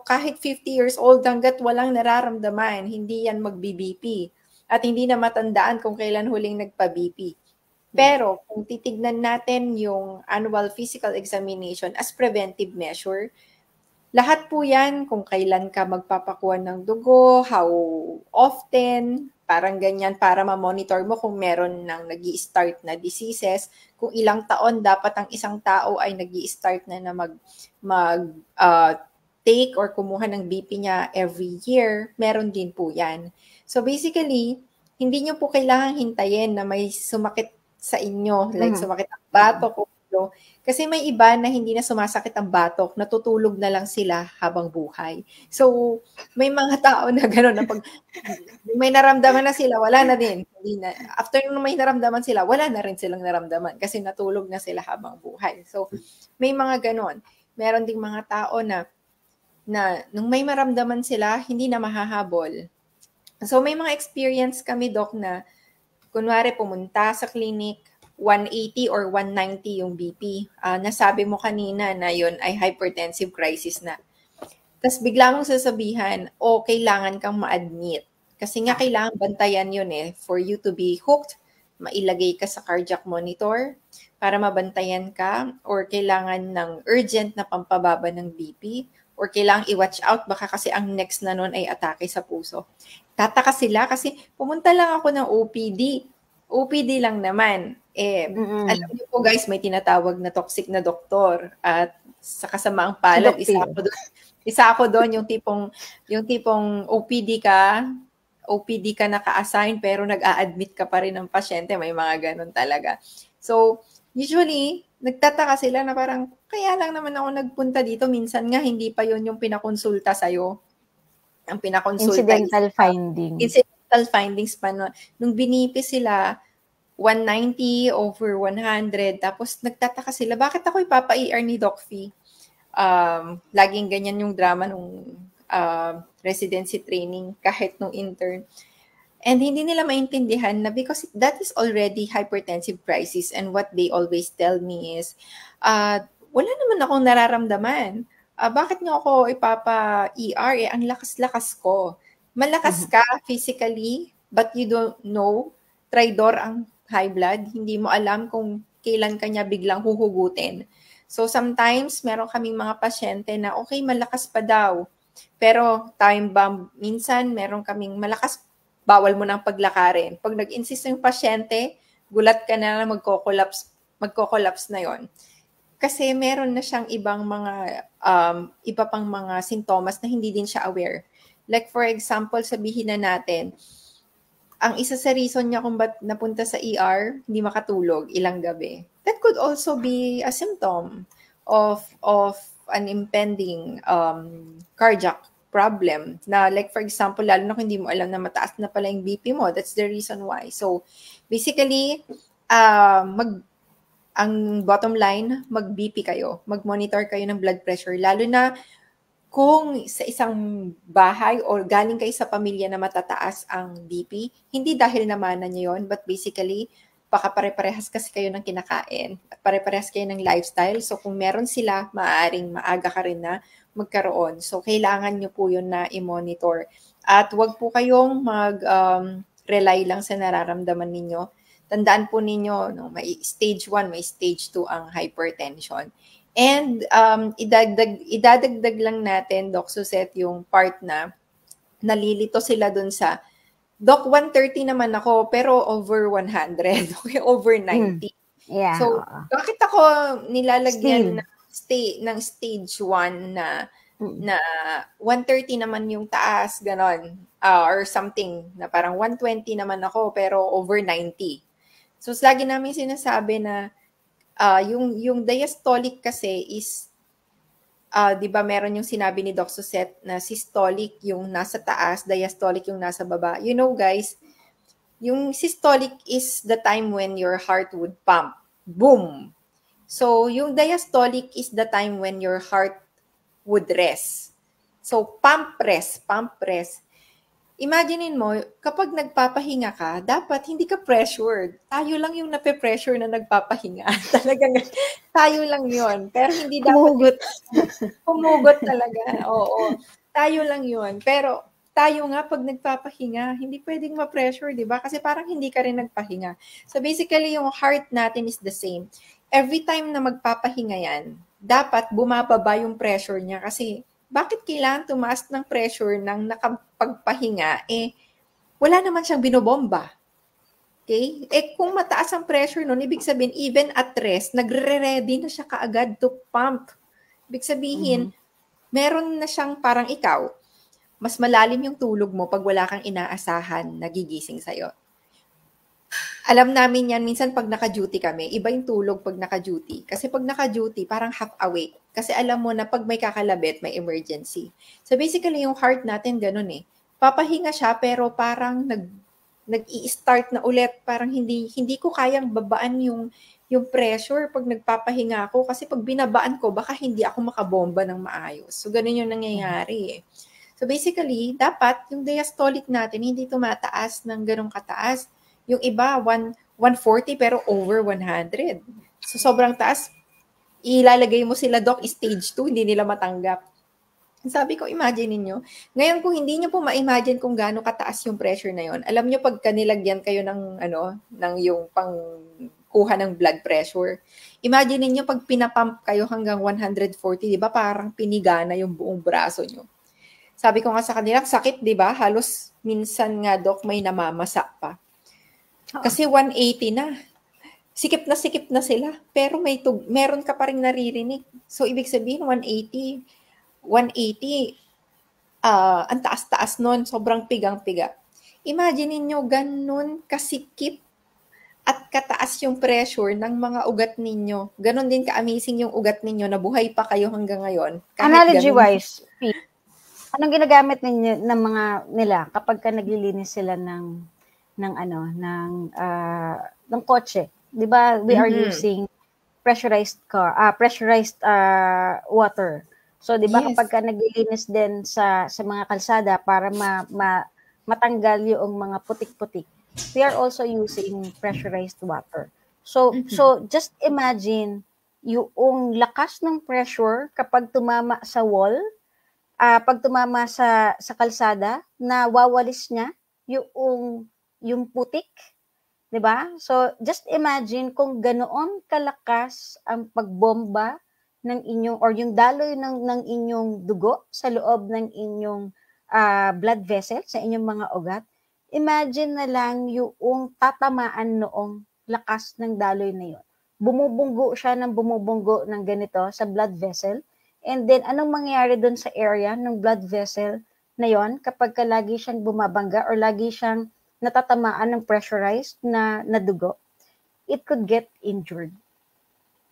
kahit 50 years old hanggat walang nararamdaman, hindi yan mag-BP. At hindi na matandaan kung kailan huling nagpa-BP. Pero kung titignan natin yung annual physical examination as preventive measure, lahat po yan, kung kailan ka magpapakuha ng dugo, how often, parang ganyan para ma-monitor mo kung meron nang nag-i-start na diseases, kung ilang taon dapat ang isang tao ay nag-i-start na take or kumuha ng BP niya every year, meron din po yan. So basically, hindi nyo po kailangang hintayin na may sumakit sa inyo, like sumakit ang bato ko, ejemplo. Kasi may iba na hindi na sumasakit ang batok, natutulog na lang sila habang buhay. So, may mga tao na gano'n na pag may naramdaman na sila, wala na din. Hindi na, after nung may naramdaman sila, wala na rin silang naramdaman kasi natulog na sila habang buhay. So, may mga gano'n. Meron ding mga tao na nung may maramdaman sila, hindi na mahahabol. So, may mga experience kami, Doc, na kunwari pumunta sa clinic, 180 or 190 yung BP. Nasabi mo kanina na yun ay hypertensive crisis na. Tapos bigla mong sasabihan, kailangan kang ma-admit. Kasi nga kailangan bantayan yun for you to be hooked, mailagay ka sa cardiac monitor para mabantayan ka, or kailangan ng urgent na pampababa ng BP, or kailangang i-watch out, baka kasi ang next na nun ay atake sa puso. Tataka sila kasi pumunta lang ako ng OPD. OPD lang naman. Alam niyo po guys, may tinatawag na toxic na doktor. At sa kasamaang palad, isa ako doon yung tipong OPD ka naka-assign pero nag-a-admit ka pa rin ng pasyente. May mga ganun talaga. So, usually, nagtataka sila na parang, kaya lang naman ako nagpunta dito. Minsan nga, hindi pa yon yung pinakonsulta sa'yo. Ang pinakonsulta incidental findings. Incidental findings pa. Nung binipi sila, 190 over 100. Tapos nagtataka sila, bakit ako ipapa-ER ni Doc Fee? Laging ganyan yung drama nung residency training kahit nung intern. And hindi nila maintindihan na because that is already hypertensive crisis, and what they always tell me is, wala naman akong nararamdaman. Bakit niyo ako ipapa-ER? Ang lakas-lakas ko. Malakas ka physically, but you don't know, tridor ang high blood. Hindi mo alam kung kailan kanya biglang huhugutin. So sometimes, meron kaming mga pasyente na okay, malakas pa daw. Pero time bomb, minsan meron kaming malakas, bawal mo nang paglakarin. Pag nag-insist yung pasyente, gulat ka na magko-collapse na yon. Kasi meron na siyang ibang mga, iba pang mga sintomas na hindi din siya aware. Like for example, sabihin na natin, ang isa sa reason niya kung ba't napunta sa ER, hindi makatulog ilang gabi. That could also be a symptom of an impending cardiac problem. Na like for example, lalo na kung hindi mo alam na mataas na pala yung BP mo, that's the reason why. So basically, ang bottom line, mag-BP kayo, mag-monitor kayo ng blood pressure, lalo na kung sa isang bahay or galing kayo sa pamilya na matataas ang BP, hindi dahil naman niyo yon, but basically, baka pare-parehas kasi kayo ng kinakain at pare-parehas kayo ng lifestyle. So kung meron sila, maaaring maaga ka rin na magkaroon. So kailangan nyo po yun na i-monitor. At wag po kayong mag-rely lang sa nararamdaman ninyo. Tandaan po ninyo, may stage 1, may stage 2 ang hypertension. And idadagdag lang natin, Doc Suzette, yung part na nalilito sila dun sa, Doc, 130 naman ako, pero over 100, okay, over 90. Yeah. So, bakit ako nilalagyan ng stage 1 na 130 naman yung taas, ganon, or something, na parang 120 naman ako, pero over 90. So, lagi namin sinasabi na, yung diastolic kasi is, di ba meron yung sinabi ni Doc Suzette na systolic yung nasa taas, diastolic yung nasa baba. You know guys, yung systolic is the time when your heart would pump. Boom! So, yung diastolic is the time when your heart would rest. So, pump, rest, pump, rest. Imaginein mo, kapag nagpapahinga ka, dapat hindi ka pressured. Tayo lang yung nape-pressure na nagpapahinga. Talagang tayo lang yon. Pero hindi dapat humugot talaga. Oo. Tayo lang yon. Pero tayo nga pag nagpapahinga, hindi pwedeng ma-pressure, di ba? Kasi parang hindi ka rin nagpahinga. So basically, yung heart natin is the same. Every time na magpapahinga yan, dapat bumababa yung pressure niya kasi bakit kailangan tumaas ng pressure ng nakapagpahinga? Wala naman siyang binobomba. Okay? Kung mataas ang pressure nun, ibig sabihin, even at rest, nagre-ready na siya kaagad to pump. Ibig sabihin, meron na siyang parang ikaw, mas malalim yung tulog mo pag wala kang inaasahan na gigising sa'yo. Alam namin yan, minsan pag naka-duty kami, iba yung tulog pag naka-duty. Kasi pag naka-duty, parang half awake. Kasi alam mo na pag may kakalabit, may emergency. So basically, yung heart natin ganun eh. Papahinga siya, pero parang nag-i-start na ulit. Parang hindi ko kayang babaan yung pressure pag nagpapahinga ako. Kasi pag binabaan ko, baka hindi ako makabomba ng maayos. So ganun yung nangyayari eh. So basically, dapat yung diastolic natin hindi tumataas ng ganong kataas. Yung iba, 140 pero over 100. So, sobrang taas. Ilalagay mo sila, Doc, stage 2, hindi nila matanggap. Sabi ko, imagine niyo. Ngayon, kung hindi niyo po ma-imagine kung gaano kataas yung pressure na yon, alam niyo pag kanilagyan kayo ng yung pang kuha ng blood pressure. Imagine niyo pag pinapump kayo hanggang 140, di ba parang pinigana yung buong braso niyo. Sabi ko nga sa kanila, sakit, di ba? Halos minsan nga, Doc, may namamasa pa. Kasi 180 na. Sikip na sila. Pero meron ka pa rin naririnig. So, ibig sabihin, 180, ang taas-taas nun. Sobrang pigang-piga. Imagine niyo ganun kasikip at kataas yung pressure ng mga ugat ninyo. Ganon din ka-amazing yung ugat ninyo na buhay pa kayo hanggang ngayon. Analogy-wise, anong ginagamit ninyo ng mga nila kapag ka naglilinis sila ng kotse? 'Di ba? We are using pressurized water. So 'di ba kapag ka naglilinis din sa mga kalsada para matanggal yung mga putik-putik, we are also using pressurized water. So just imagine yung lakas ng pressure kapag tumama sa wall, pag tumama sa kalsada, na wawalis niya yung putik, 'di ba? So just imagine kung ganoon kalakas ang pagbomba ng inyong or yung daloy ng inyong dugo sa loob ng inyong blood vessel, sa inyong mga ugat. Imagine na lang yung tatamaan noong lakas ng daloy na yun. Bumubunggo siya ng ganito sa blood vessel. And then, anong mangyayari dun sa area ng blood vessel na yon kapag lagi siyang bumabangga or lagi siyang natatamaan ng pressurized na dugo? It could get injured.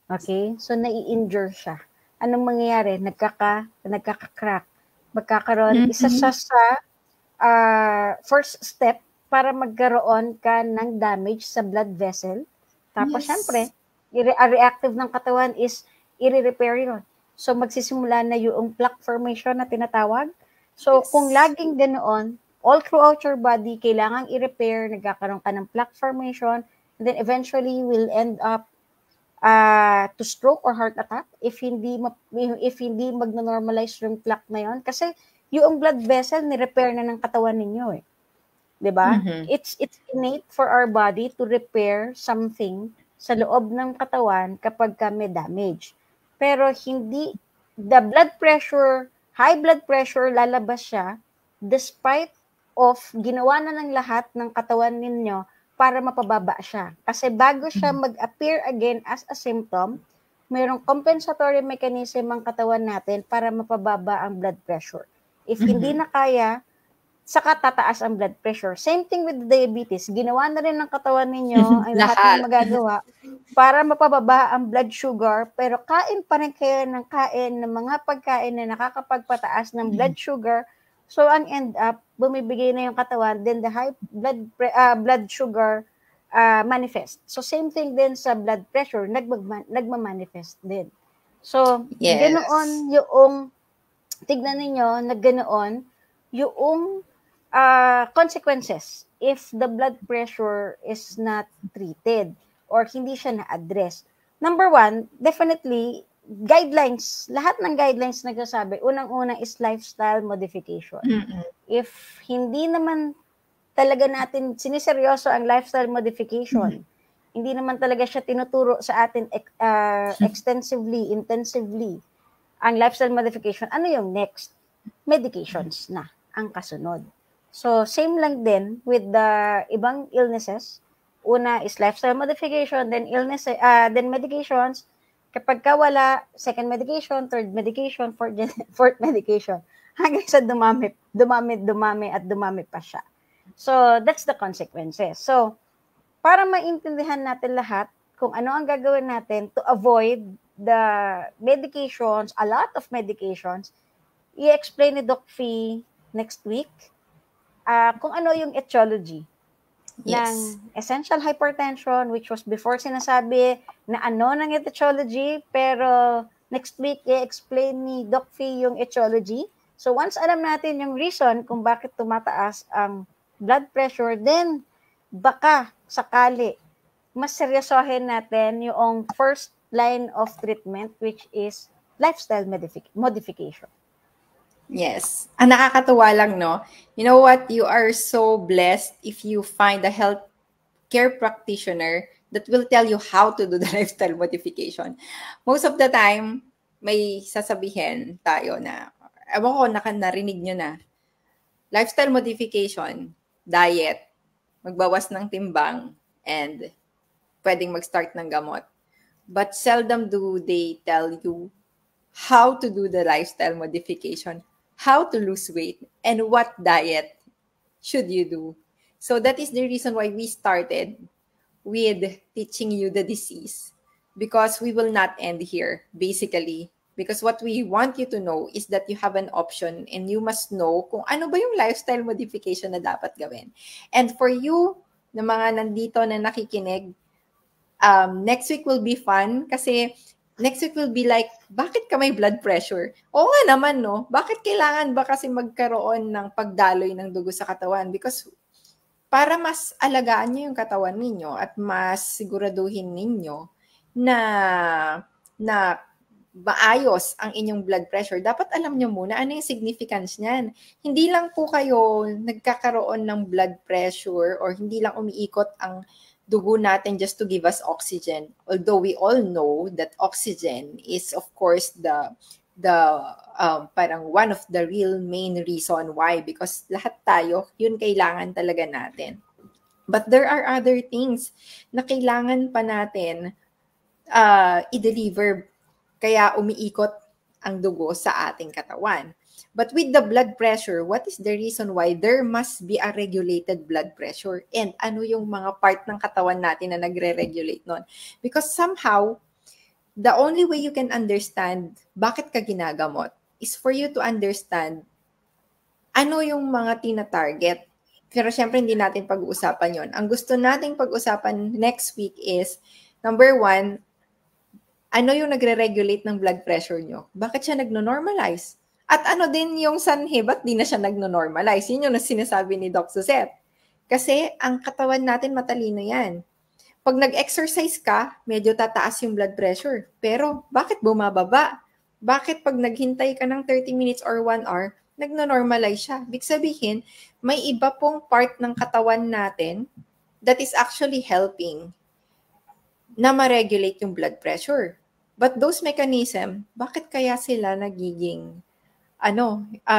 Okay? So, nai-injure siya. Anong mangyayari? Nagkaka-crack. Magkakaroon. Isa siya sa first step para magkaroon ka ng damage sa blood vessel. Tapos, syempre, reactive ng katawan is i-repair yun. So, magsisimula na yung plaque formation na tinatawag. So, kung laging ganoon, all throughout your body, kailangang i-repair, nagkakaroon ka ng plaque formation, and then eventually will end up to stroke or heart attack if hindi magno-normalize yung plaque na yon. Kasi yung blood vessel, ni-repair na ng katawan ninyo eh. 'Di ba? It's innate for our body to repair something sa loob ng katawan kapag may damage. Pero hindi, the blood pressure, high blood pressure, lalabas siya despite of ginawa na ng lahat ng katawan ninyo para mapababa siya. Kasi bago siya mag-appear again as a symptom, mayroong compensatory mechanism ang katawan natin para mapababa ang blood pressure. If hindi na kaya, saka tataas ang blood pressure. Same thing with diabetes. Ginawa na rin ng katawan ninyo ang lahat ng magagawa para mapababa ang blood sugar, pero kain pa rin kayo ng mga pagkain na nakakapagpataas ng blood sugar. So, ang end up, bumibigay na yung katawan, then the high blood sugar manifest. So, same thing din sa blood pressure, nagmamanifest din. So, ganoon yung, tignan ninyo, na ganoon yung consequences if the blood pressure is not treated or hindi siya na-address. Number one, definitely, guidelines, lahat ng guidelines nagsasabi, unang-una is lifestyle modification. If hindi naman talaga natin siniseryoso ang lifestyle modification, hindi naman talaga siya tinuturo sa atin extensively, intensively, ang lifestyle modification, ano yung next? Medications na ang kasunod. So, same lang din with the ibang illnesses. Una is lifestyle modification, then then medications. Kapag wala, second medication, third medication, fourth medication. Hanggang sa dumami pa siya. So, that's the consequences. So, para maintindihan natin lahat kung ano ang gagawin natin to avoid the medications, a lot of medications, i-explain ni Doc Fee next week kung ano yung etiology ng essential hypertension, which was before sinasabi na ano ng etiology, pero next week i-explain ni Doc Fee yung etiology. So once alam natin yung reason kung bakit tumataas ang blood pressure, then baka sakali mas seryosohin natin yung first line of treatment, which is lifestyle modification. Yes. Ang nakakatuwa lang, no? You know what? You are so blessed if you find a health care practitioner that will tell you how to do the lifestyle modification. Most of the time, may sasabihin tayo na, ewan ko, narinig nyo na, lifestyle modification, diet, magbawas ng timbang, and pwedeng mag-start ng gamot. But seldom do they tell you how to do the lifestyle modification, how to lose weight, and what diet should you do. So that is the reason why we started with teaching you the disease, because we will not end here, basically. Because what we want you to know is that you have an option and you must know kung ano ba yung lifestyle modification na dapat gawin. And for you, na mga nandito na nakikinig, next week will be fun kasi next week will be like, bakit ka may blood pressure? Oo nga naman, no? Bakit kailangan ba kasi magkaroon ng pagdaloy ng dugo sa katawan? Because para mas alagaan nyo yung katawan ninyo at mas siguraduhin ninyo na maayos ang inyong blood pressure, dapat alam nyo muna ano yung significance niyan. Hindi lang po kayo nagkakaroon ng blood pressure or hindi lang umiikot ang dugo natin just to give us oxygen. Although we all know that oxygen is of course the parang one of the real main reason why, because lahat tayo, yun kailangan talaga natin. But there are other things na kailangan pa natin i-deliver kaya umiikot ang dugo sa ating katawan. But with the blood pressure, what is the reason why there must be a regulated blood pressure? And ano yung mga part ng katawan natin na nagre-regulate nun? Because somehow, the only way you can understand bakit ka ginagamot is for you to understand ano yung mga tina-target. Pero syempre, hindi natin pag-uusapan yon. Ang gusto nating pag-usapan next week is, number 1, ano yung nagre-regulate ng blood pressure nyo? Bakit siya nagno-normalize? At ano din yung sanhi, ba't di na siya nagno-normalize? Yun yung sinasabi ni Doc Suzette. Kasi ang katawan natin matalino yan. Pag nag-exercise ka, medyo tataas yung blood pressure. Pero bakit bumababa? Bakit pag naghintay ka ng 30 minutes or 1 hour, nagno-normalize siya? Ibig sabihin, may iba pong part ng katawan natin that is actually helping na ma-regulate yung blood pressure. But those mechanism, bakit kaya sila nagiging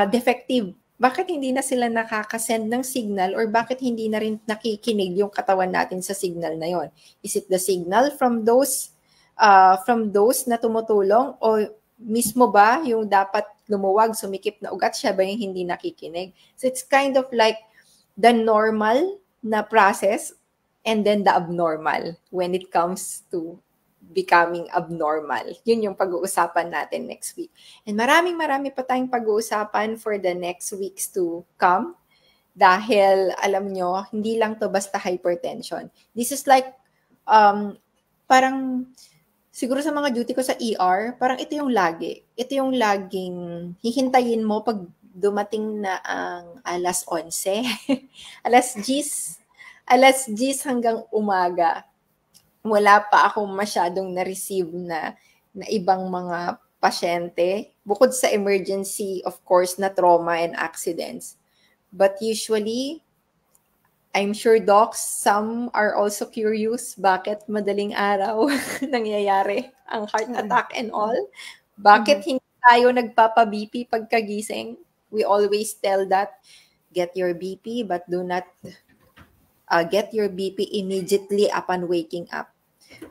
defective? Bakit hindi na sila nakakasend ng signal or bakit hindi na rin nakikinig yung katawan natin sa signal na yon? Is it the signal from those na tumutulong o mismo ba yung dapat lumuwag, sumikip na ugat, siya ba yung hindi nakikinig? So it's kind of like the normal na process and then the abnormal when it comes to becoming abnormal. Yun yung pag-uusapan natin next week. And marami pa tayong pag-uusapan for the next weeks to come. Dahil, alam nyo, hindi lang to basta hypertension. This is like, parang, siguro sa mga duty ko sa ER, parang ito yung lagi. Ito yung laging hihintayin mo pag dumating na ang alas 11. alas 10 hanggang umaga, wala pa akong masyadong na-receive na ibang mga pasyente. Bukod sa emergency, of course, na trauma and accidents. But usually, I'm sure docs, some are also curious bakit madaling araw nangyayari ang heart attack and all. Bakit hindi tayo nagpapa-BP pagkagising? We always tell that, get your BP but do not get your BP immediately upon waking up.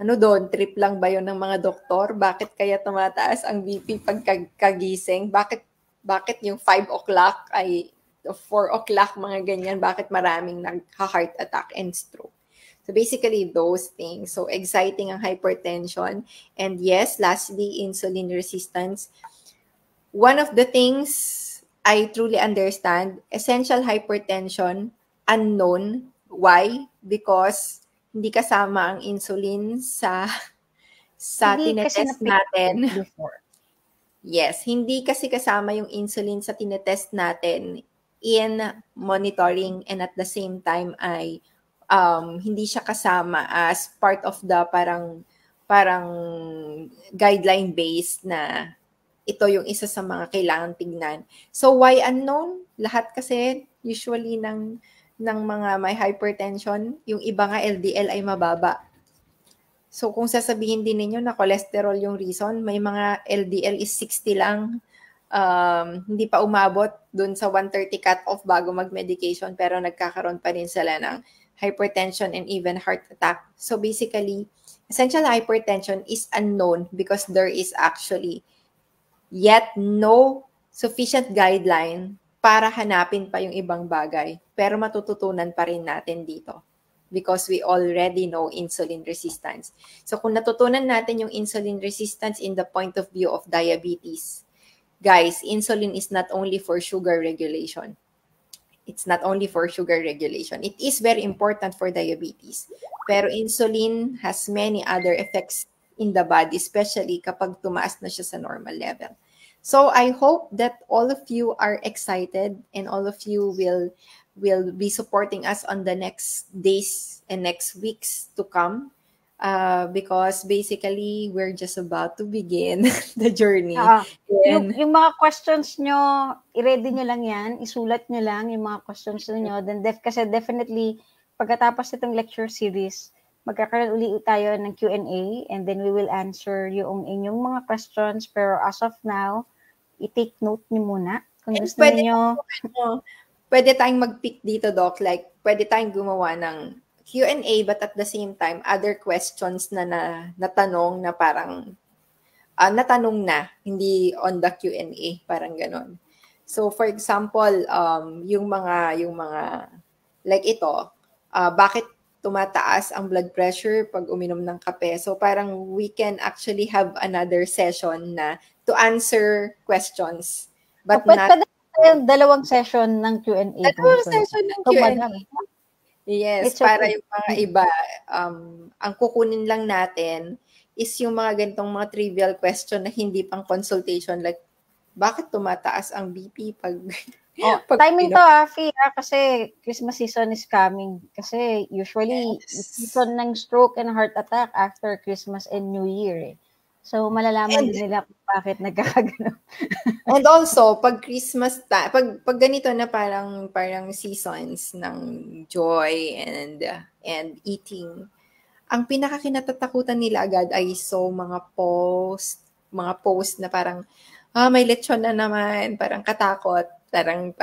Ano doon? Trip lang ba yun ng mga doktor? Bakit kaya tumataas ang BP pagkagising? Bakit yung 5 o'clock ay 4 o'clock, mga ganyan? Bakit maraming nagha-heart attack and stroke? So basically those things. So exciting ang hypertension. And yes, lastly, insulin resistance. One of the things I truly understand, essential hypertension, unknown. Why? Because hindi kasama ang insulin sa Hindi kasi tinetest na-pick natin. before. Yes, hindi kasi kasama yung insulin sa tinetest natin in monitoring, and at the same time ay hindi siya kasama as part of the parang guideline based na ito yung isa sa mga kailangan tignan. So why unknown? Lahat kasi usually ng mga may hypertension, yung iba nga LDL ay mababa. So kung sasabihin din ninyo na cholesterol yung reason, may mga LDL is 60 lang. Hindi pa umabot dun sa 130 cut-off bago mag-medication, pero nagkakaroon pa rin sila ng hypertension and even heart attack. So basically, essential hypertension is unknown because there is actually yet no sufficient guideline para hanapin pa yung ibang bagay. Pero matututunan pa rin natin dito because we already know insulin resistance. So kung natutunan natin yung insulin resistance in the point of view of diabetes, guys, insulin is not only for sugar regulation. It's not only for sugar regulation. It is very important for diabetes. Pero insulin has many other effects in the body, especially kapag tumaas na siya sa normal level. So I hope that all of you are excited and all of you will be supporting us on the next days and next weeks to come. Because basically, we're just about to begin the journey. Yung mga questions nyo, i-ready nyo lang yan, isulat nyo lang yung mga questions nyo. Then kasi definitely, pagkatapos itong lecture series, magkakaroon uli tayo ng Q&A and then we will answer yung inyong mga questions. Pero as of now, i-take note nyo muna. Kung gusto niyo, pwede tayong mag-pick dito, Doc. Like, pwede tayong gumawa ng Q&A, but at the same time, other questions na natanong na parang natanong na, hindi on the Q&A, parang ganon. So for example, yung mga like ito, bakit tumataas ang blood pressure pag uminom ng kape? So parang we can actually have another session na to answer questions. But pwede dalawang session ng Q&A. Dalawang session ng Q&A. Yes, it's para okay. Yung mga iba, ang kukunin lang natin is yung mga ganitong mga trivial question na hindi pang consultation, like, bakit tumataas ang BP pag... timing to, Fee, kasi Christmas season is coming. Kasi usually, season ng stroke and heart attack after Christmas and New Year. So, malalaman din nila kung bakit nagkakagano. And also, pag Christmas, pag ganito na parang seasons ng joy and eating, ang pinakakinatatakutan nila agad ay mga post na parang, may lechon na naman, parang katakot, parang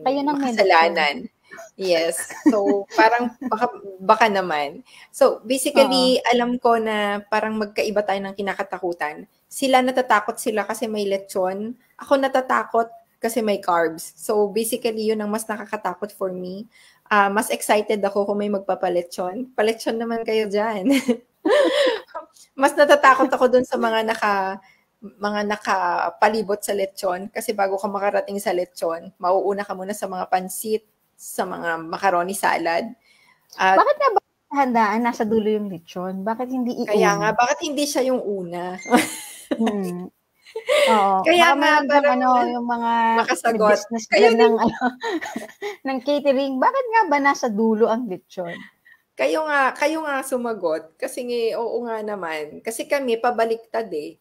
makasalanan. Yes. So, parang baka naman. So, basically, alam ko na parang magkaiba tayo ng kinakatakutan. Sila natatakot sila kasi may lechon. Ako natatakot kasi may carbs. So, basically, yun ang mas nakakatakot for me. Mas excited ako kung may magpapalechon. Palechon naman kayo dyan. Mas natatakot ako dun sa mga nakapalibot sa lechon. Kasi bago ka makarating sa lechon, mauuna ka muna sa mga pansit, sa mga macaroni salad. Bakit nga ba handaan nasa dulo yung lechon? Bakit hindi iuna? Kaya nga, bakit hindi siya yung una? Oo. Kaya nga, yung mga makasagot. business dyan ng catering, bakit nga ba nasa dulo ang lechon? Kayo nga sumagot. Kasi oo nga naman. Kasi kami, pabaliktad eh.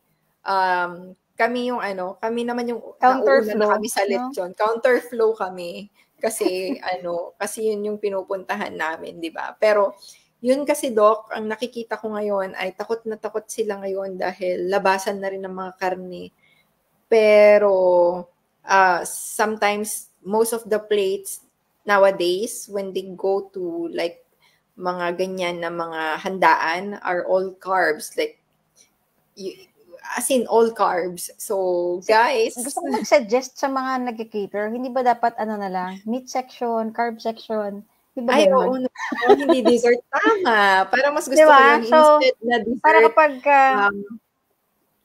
Kami naman yung counterflow na kami sa lechon. No? Counterflow kami. Kasi yun yung pinupuntahan namin, di ba? Pero yun kasi, Doc, ang nakikita ko ngayon ay takot na takot sila ngayon dahil labasan na rin ng mga karne. Pero sometimes most of the plates nowadays when they go to like mga ganyan na mga handaan are all carbs, like as in all carbs. So, guys, gusto ko mag-suggest sa mga nag-cater, hindi ba dapat na lang, meat section, carb section, Di ba Ay, oo, ganon? no. Hindi dessert. Tama. Parang mas Di gusto ko ba? yun So, instead na para dessert. kapag Um,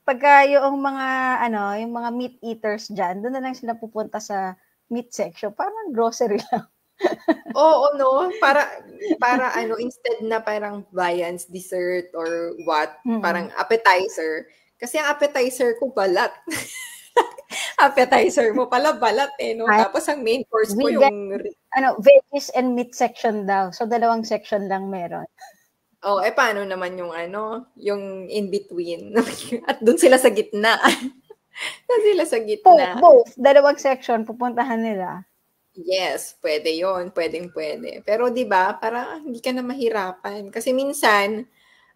pagka yung mga yung mga meat eaters diyan, doon na lang sila pupunta sa meat section. Parang grocery lang. Oo, no? Para ano, instead na parang viands, dessert, or what, Mm. parang appetizer. Kasi ang appetizer ko balat. Appetizer mo pala balat eh, no? Ay, Tapos ang main course mo vegan, yung veggies and meat section daw. So, dalawang section lang meron. oh, eh paano naman yung ano, yung in between? At doon sila sa gitna. Doon sila sa gitna. Both. Dalawang section, pupuntahan nila. Yes, pwede yon, pwedeng-pwede. Pero 'di ba, parang hindi ka na mahirapan kasi minsan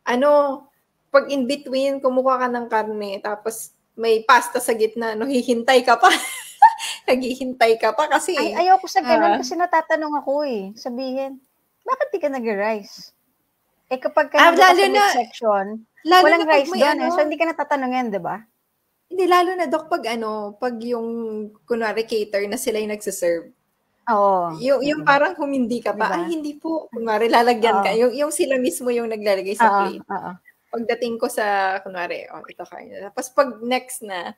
ano, 'pag in between kumukuha ka ng karne tapos may pasta sa gitna, no, hihintay ka pa. Naghihintay ka pa Ay, kasi, ayoko sa ganun ah, kasi natatanong ako eh. Sabihin, bakit di ka nag-rice? Eh kapag ka nandun ka lalo sa na meat section, lalo na walang 'pag rice may doon ano, eh. So, hindi ka natatanungin, di ba? hindi lalo na Dok 'pag ano, 'pag yung kunwari cater na sila yung nagse-serve. Oo. Yung parang humindi ka Di pa, ba? "Ay hindi po." Kunwari lalagyan ka, Oo. yung sila mismo yung naglalagay sa Oo, plate. oo. Pagdating ko sa kunwari, "Oh, ito kain." Tapos 'pag next na,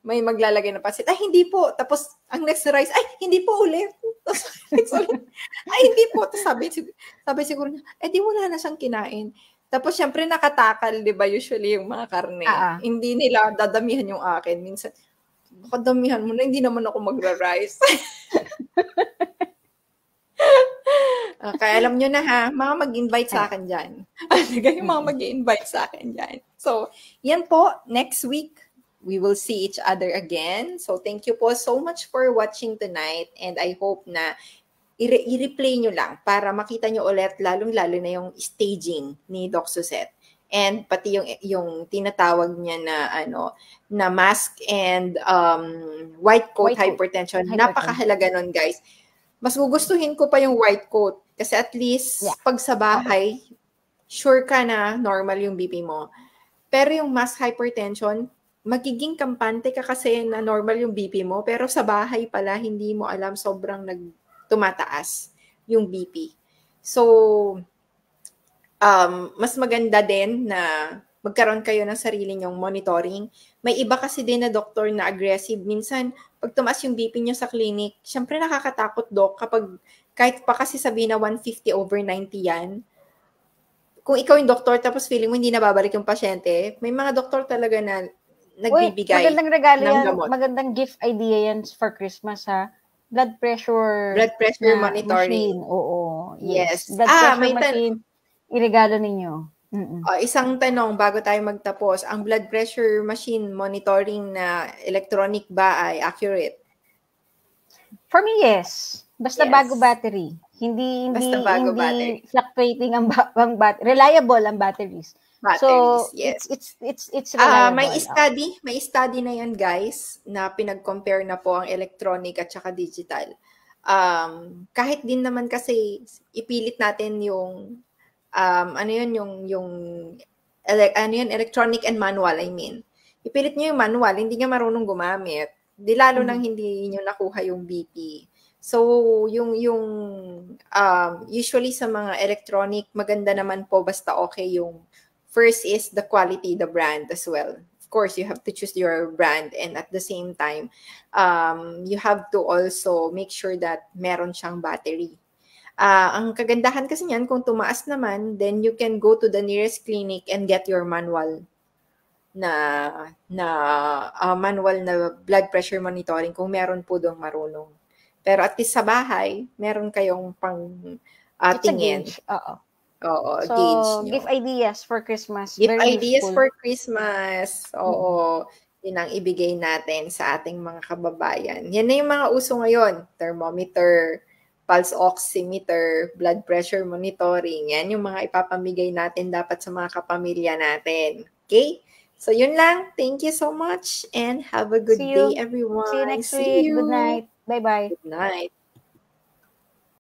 may maglalagay ng pansit, "Ay hindi po." Tapos ang next na rice, "Ay hindi po ulit." Tapos next ulit, "Ay hindi po." Tapos sabi siguro niya, "Eh di wala na siyang kinain." Tapos siyempre nakatakal 'di ba usually yung mga karne. Oo. Hindi nila dadamihan yung akin. Minsan, "Baka damihan mo na, hindi naman ako magra-rice." Kaya alam nyo na ha, mga mag-invite sa Ayan. akin dyan. Yung mga Mm-mm. mag-invite sa akin dyan. So, yan po, next week, we will see each other again. So, thank you po so much for watching tonight. And I hope na i-replay nyo lang para makita nyo ulit, lalong-lalo na yung staging ni Doc Suzette. And pati yung tinatawag niya na na mask and white coat hypertension. Napakahalaga nun, guys. Mas gugustuhin ko pa yung white coat kasi at least pag sa bahay, sure ka na normal yung BP mo. Pero yung mass hypertension, magiging kampante ka kasi na normal yung BP mo, pero sa bahay pala hindi mo alam, sobrang tumataas yung BP. So, mas maganda din na magkaroon kayo ng sarili nyong monitoring. May iba kasi din na doktor na aggressive. Minsan, pag tumaas yung BP nyo sa clinic, syempre nakakatakot, Doc, kapag kahit pa kasi sabihin na 150/90 yan, kung ikaw yung doktor tapos feeling mo hindi na babalik yung pasyente, may mga doktor talaga na nagbibigay magandang regalo ng yan. gamot. Magandang gift idea yan for Christmas ha. Blood pressure monitoring. machine. Oo. Yes. Blood pressure may machine. Iregalo ninyo. Isang tanong bago tayo magtapos. Ang blood pressure machine monitoring na electronic ba ay accurate? For me, yes. Basta bago battery. Hindi battery. Fluctuating ang battery. Reliable ang batteries. Batteries, So, yes. it's reliable. May study na yan, guys, na pinag-compare na po ang electronic at saka digital. Kahit din naman kasi ipilit natin yung electronic and manual, I mean. Ipilit nyo yung manual, hindi nga marunong gumamit. Di lalo nang hindi nyo nakuha yung BP. So, usually sa mga electronic, maganda naman po basta okay yung first is the quality, the brand as well. Of course, you have to choose your brand and at the same time, you have to also make sure that meron siyang battery. Ang kagandahan kasi niyan, kung tumaas naman, then you can go to the nearest clinic and get your manual na manual na blood pressure monitoring kung meron po doong marunong. Pero at least sa bahay, meron kayong pang tingin. It's a gauge. Oo, so, gauge nyo. Gift ideas for Christmas. Gift Very ideas useful. for Christmas. Oo. Yun ang ibigay natin sa ating mga kababayan. Yan na yung mga uso ngayon. Thermometer, pulse oximeter, blood pressure monitoring. Yan yung mga ipapamigay natin dapat sa mga kapamilya natin. Okay? So, yun lang. Thank you so much and have a good day, everyone. See you next week. Good night. Bye-bye. Good night.